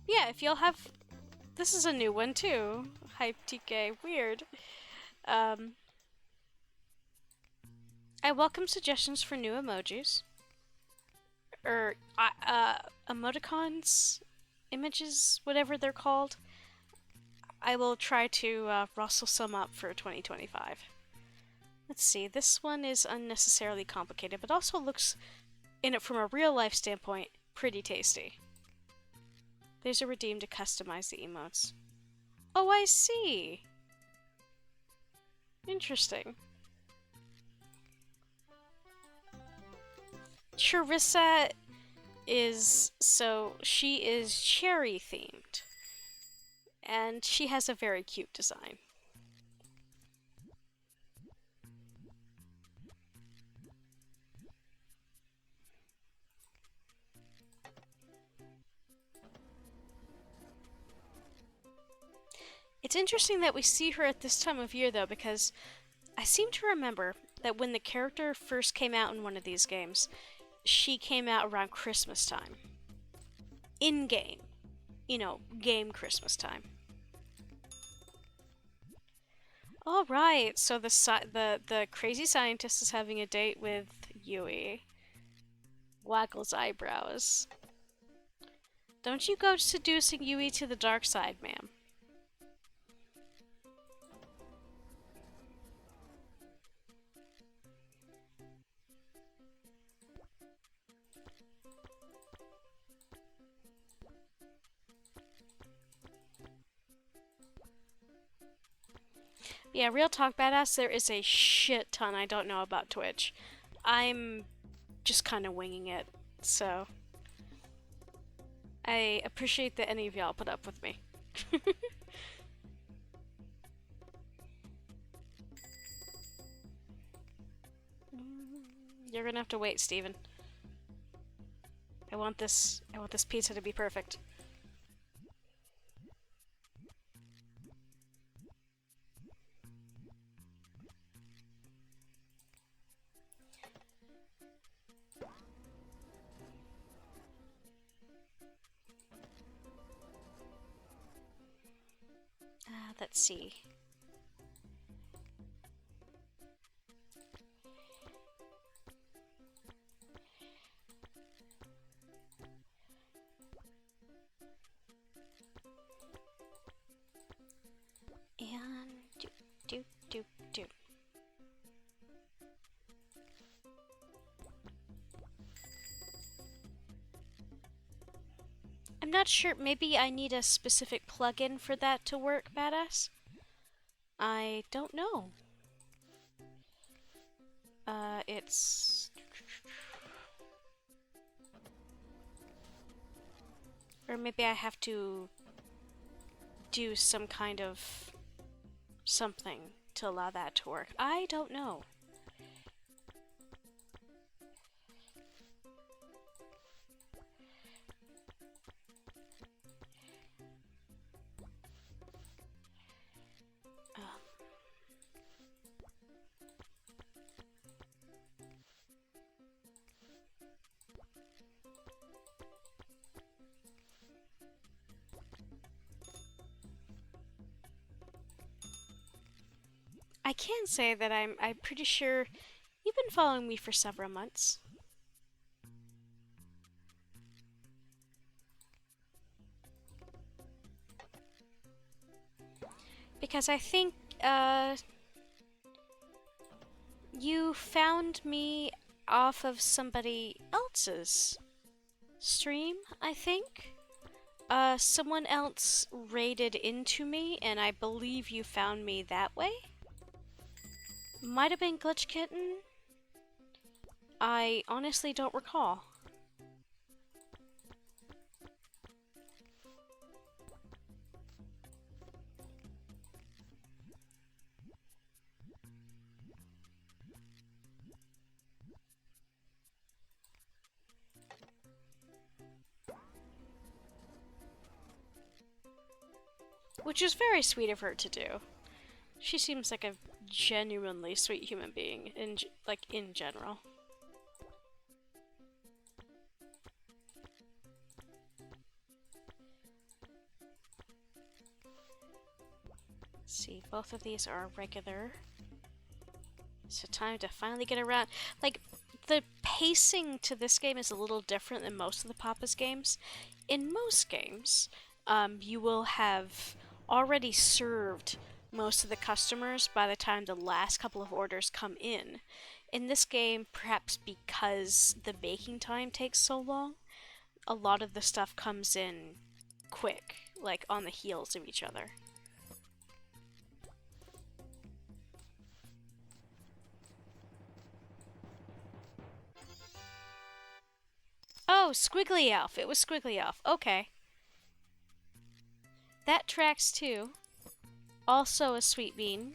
Yeah, if you'll have. This is a new one too. Hype TK, weird. Um, I welcome suggestions for new emojis. Or, emoticons? Images? Whatever they're called. I will try to rustle some up for 2025. Let's see, this one is unnecessarily complicated, but also looks, in it from a real life standpoint, pretty tasty. There's a redeem to customize the emotes. Oh, I see! Interesting. Charissa is, so she is cherry themed. And she has a very cute design. It's interesting that we see her at this time of year, though, because I seem to remember that when the character first came out in one of these games, she came out around Christmas time. In-game. You know, game Christmas time. Alright, so the crazy scientist is having a date with Yui. Waggles eyebrows. Don't you go seducing Yui to the dark side, ma'am. Yeah, real talk, badass, there is a shit ton I don't know about Twitch. I'm just kind of winging it, so I appreciate that any of y'all put up with me. You're gonna have to wait, Steven. I want this pizza to be perfect. Let's see. And do. I'm not sure, maybe I need a specific plugin for that to work, badass? I don't know. It's... Or maybe I have to do some kind of something to allow that to work. I don't know. I can say that I'm pretty sure you've been following me for several months. Because I think, you found me off of somebody else's stream, I think? Someone else raided into me, and I believe you found me that way? Might have been Glitch Kitten? I honestly don't recall. which is very sweet of her to do. She seems like a genuinely sweet human being, in general. Let's see, both of these are regular. So time to finally get around. Like, the pacing to this game is a little different than most of the Papa's games. In most games, you will have already served most of the customers by the time the last couple of orders come in. In this game, perhaps because the baking time takes so long, a lot of the stuff comes in quick, like on the heels of each other. Oh, Squiggly Elf. It was Squiggly Elf. Okay. That tracks too. Also a sweet bean.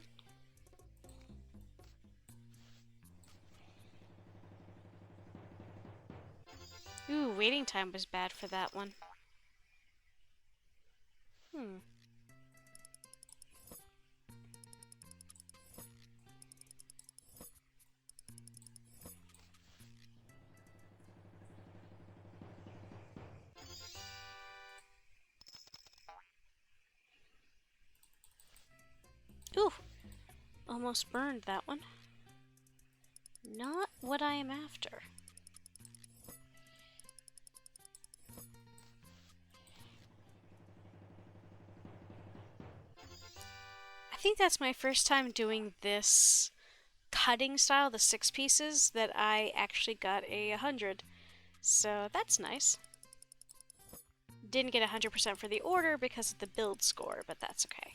Ooh, waiting time was bad for that one. Ooh, almost burned that one. Not what I am after. I think that's my first time doing this cutting style, the 6 pieces, that I actually got a 100. So that's nice. Didn't get 100% for the order because of the build score, but that's okay.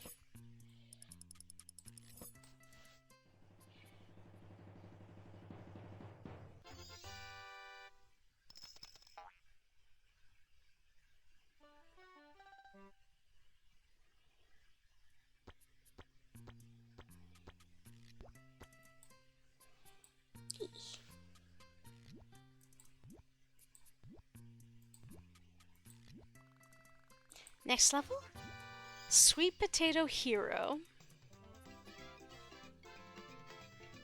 Next level? Sweet Potato Hero.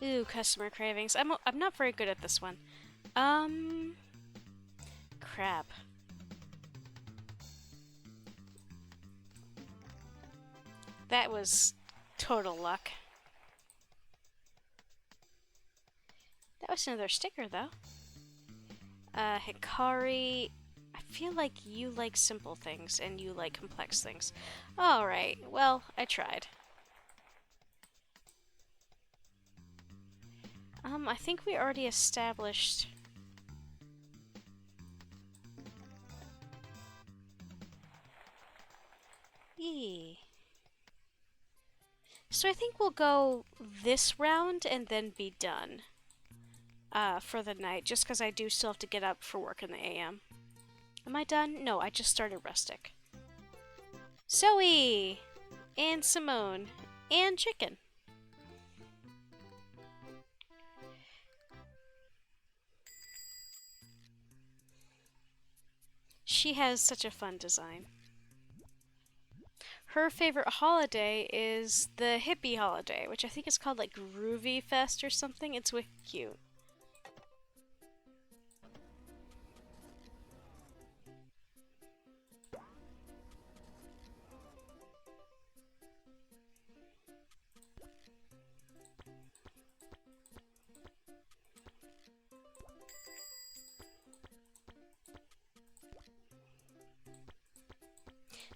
Ooh, customer cravings. I'm not very good at this one. Crap. That was total luck. That was another sticker, though. Hikari. I feel like you like simple things and you like complex things. Alright, well, I tried. I think we already established... Yee. So I think we'll go this round and then be done. For the night, just because I do still have to get up for work in the AM. Am I done? No, I just started Rustic. Zoe! And Simone. And Chicken. She has such a fun design. Her favorite holiday is the hippie holiday, which I think is called like Groovy Fest or something. It's wicked cute.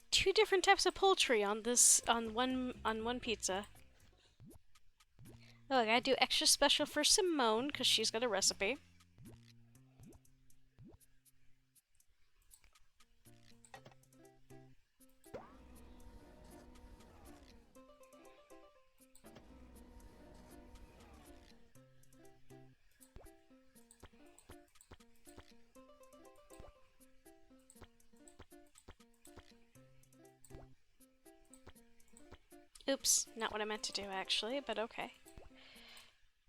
Two different types of poultry on one pizza. Oh, I gotta do extra special for Simone because she's got a recipe. Oops, not what I meant to do actually, but okay.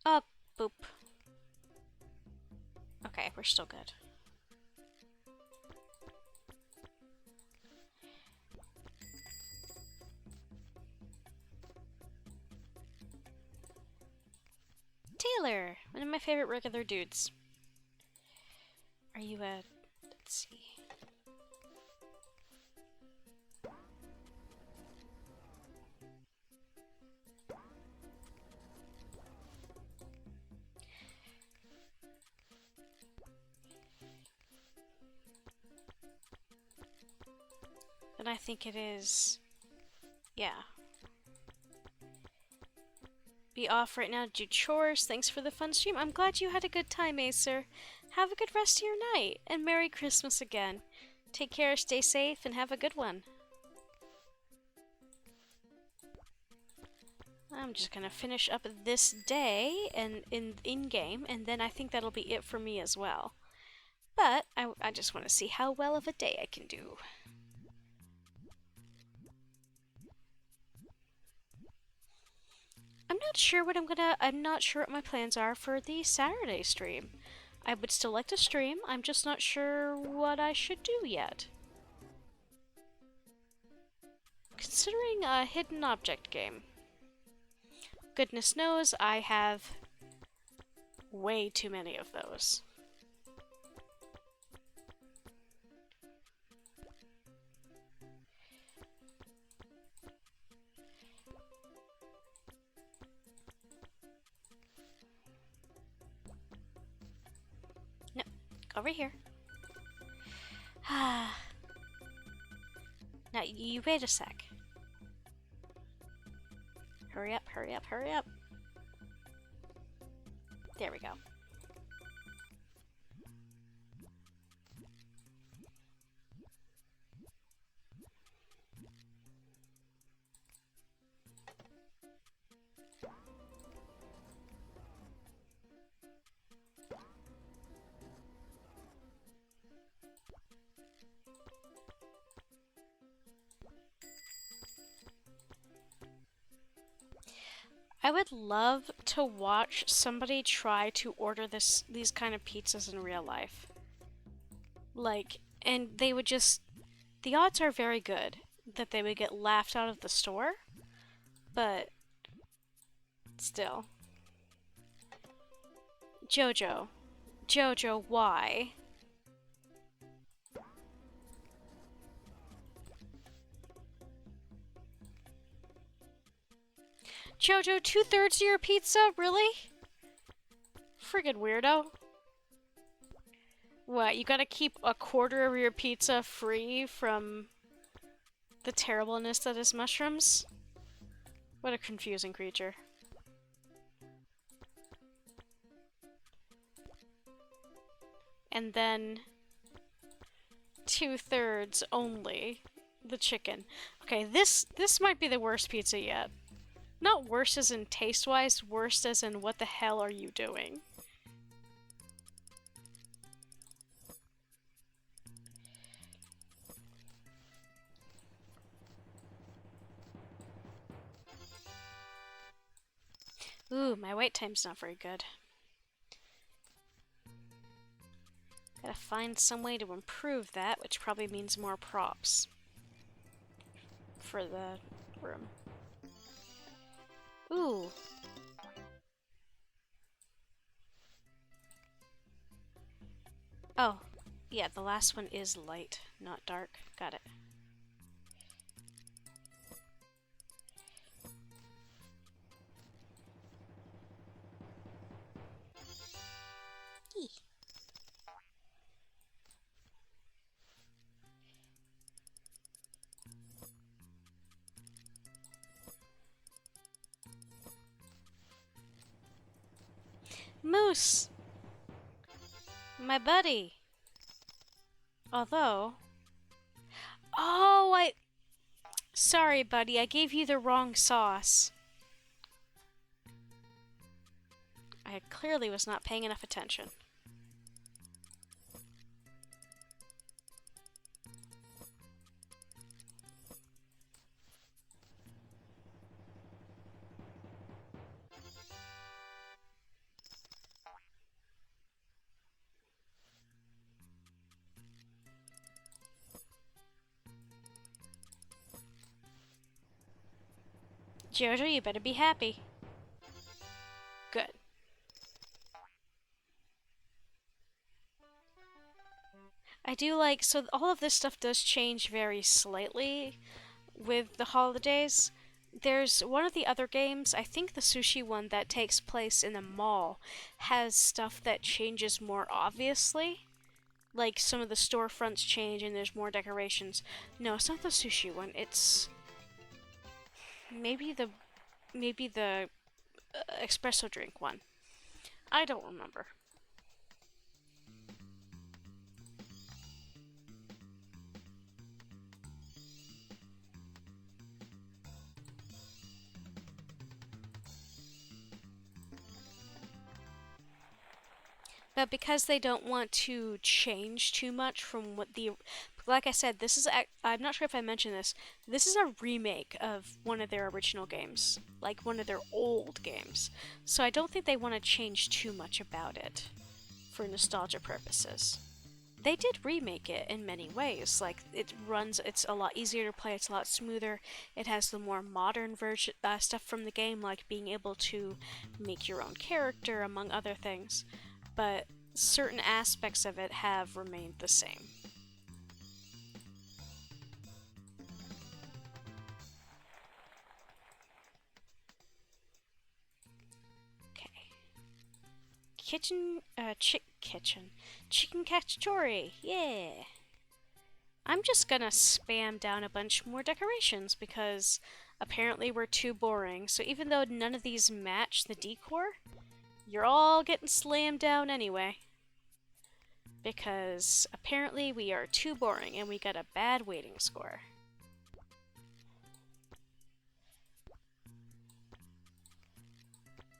Oh, boop. Okay, we're still good. my favorite regular dudes. Are you a... let's see. And I think it is... yeah. Be off right now to do chores. Thanks for the fun stream. I'm glad you had a good time, Acer. Have a good rest of your night, and Merry Christmas again. Take care, stay safe, and have a good one. I'm just gonna finish up this day and in-game, and then I think that'll be it for me as well. But I just want to see how well of a day I can do. I'm not sure what my plans are for the Saturday stream. I would still like to stream, I'm just not sure what I should do yet. Considering a hidden object game. Goodness knows I have way too many of those. No, over here. Now, you wait a sec. Hurry up, hurry up, hurry up. There we go. I would love to watch somebody try to order these kind of pizzas in real life. Like, and they would just... the odds are very good that they would get laughed out of the store, but still. Jojo. Jojo, why? Jojo, 2/3 of your pizza? Really? Friggin' weirdo. What, you gotta keep 1/4 of your pizza free from the terribleness that is mushrooms? What a confusing creature. And then 2/3 only the chicken. Okay, this might be the worst pizza yet. Not worse as in taste-wise, worst as in what the hell are you doing? Ooh, my wait time's not very good. Gotta find some way to improve that, which probably means more props for the room. Ooh. Oh, yeah, the last one is light, not dark. Got it. Eee. Moose! My buddy! Although... oh, sorry, buddy, I gave you the wrong sauce. I clearly was not paying enough attention. Jojo, you better be happy. Good. I do like, so all of this stuff does change very slightly with the holidays. There's one of the other games, I think the sushi one that takes place in a mall, has stuff that changes more obviously. Like some of the storefronts change and there's more decorations. No, it's not the sushi one. It's maybe the espresso drink one. I don't remember. But because they don't want to change too much from what the, like I said, this is, I'm not sure if I mentioned this, this is a remake of one of their original games, like one of their old games. So I don't think they want to change too much about it for nostalgia purposes. They did remake it in many ways. Like it runs, it's a lot easier to play, it's a lot smoother. It has the more modern version stuff from the game, like being able to make your own character, among other things. But certain aspects of it have remained the same. Okay. Chicken cacciatore, yeah! I'm just gonna spam down a bunch more decorations because apparently we're too boring. So even though none of these match the decor, you're all getting slammed down anyway. Because apparently we are too boring and we got a bad waiting score.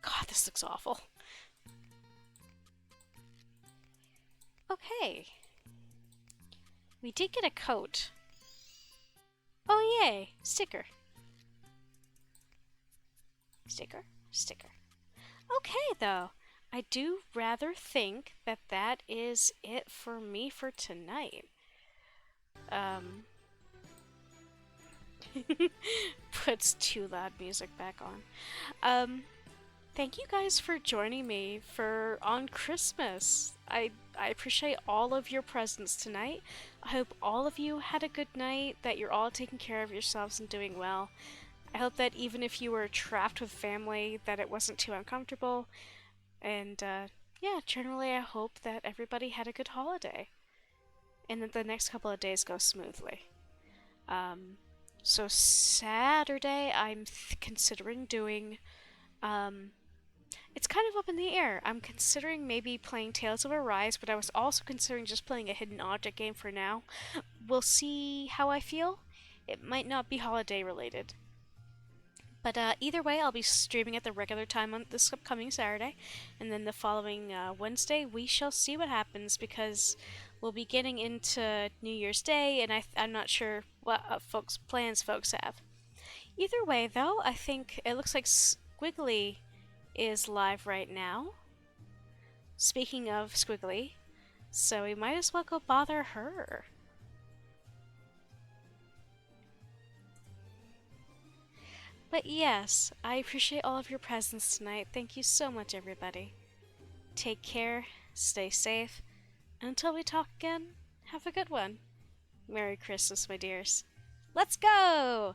God, this looks awful. Okay. We did get a coat. Oh yay! Sticker. Sticker? Sticker. Okay though. I do rather think that that is it for me for tonight. Um, puts too loud music back on. Thank you guys for joining me for on Christmas. I appreciate all of your presence tonight. I hope all of you had a good night, that you're all taking care of yourselves and doing well. I hope that even if you were trapped with family, that it wasn't too uncomfortable. And yeah, generally I hope that everybody had a good holiday and that the next couple of days go smoothly. Um, so Saturday, I'm considering doing. It's kind of up in the air. I'm considering maybe playing Tales of Arise, but I was also considering just playing a hidden object game for now. We'll see how I feel. It might not be holiday related. But either way, I'll be streaming at the regular time on this upcoming Saturday, and then the following Wednesday, we shall see what happens because we'll be getting into New Year's Day, and I'm not sure what plans folks have. Either way, though, I think it looks like Squiggly is live right now. Speaking of Squiggly, so we might as well go bother her. But yes, I appreciate all of your presence tonight. Thank you so much, everybody. Take care, stay safe, and until we talk again, have a good one. Merry Christmas, my dears. Let's go!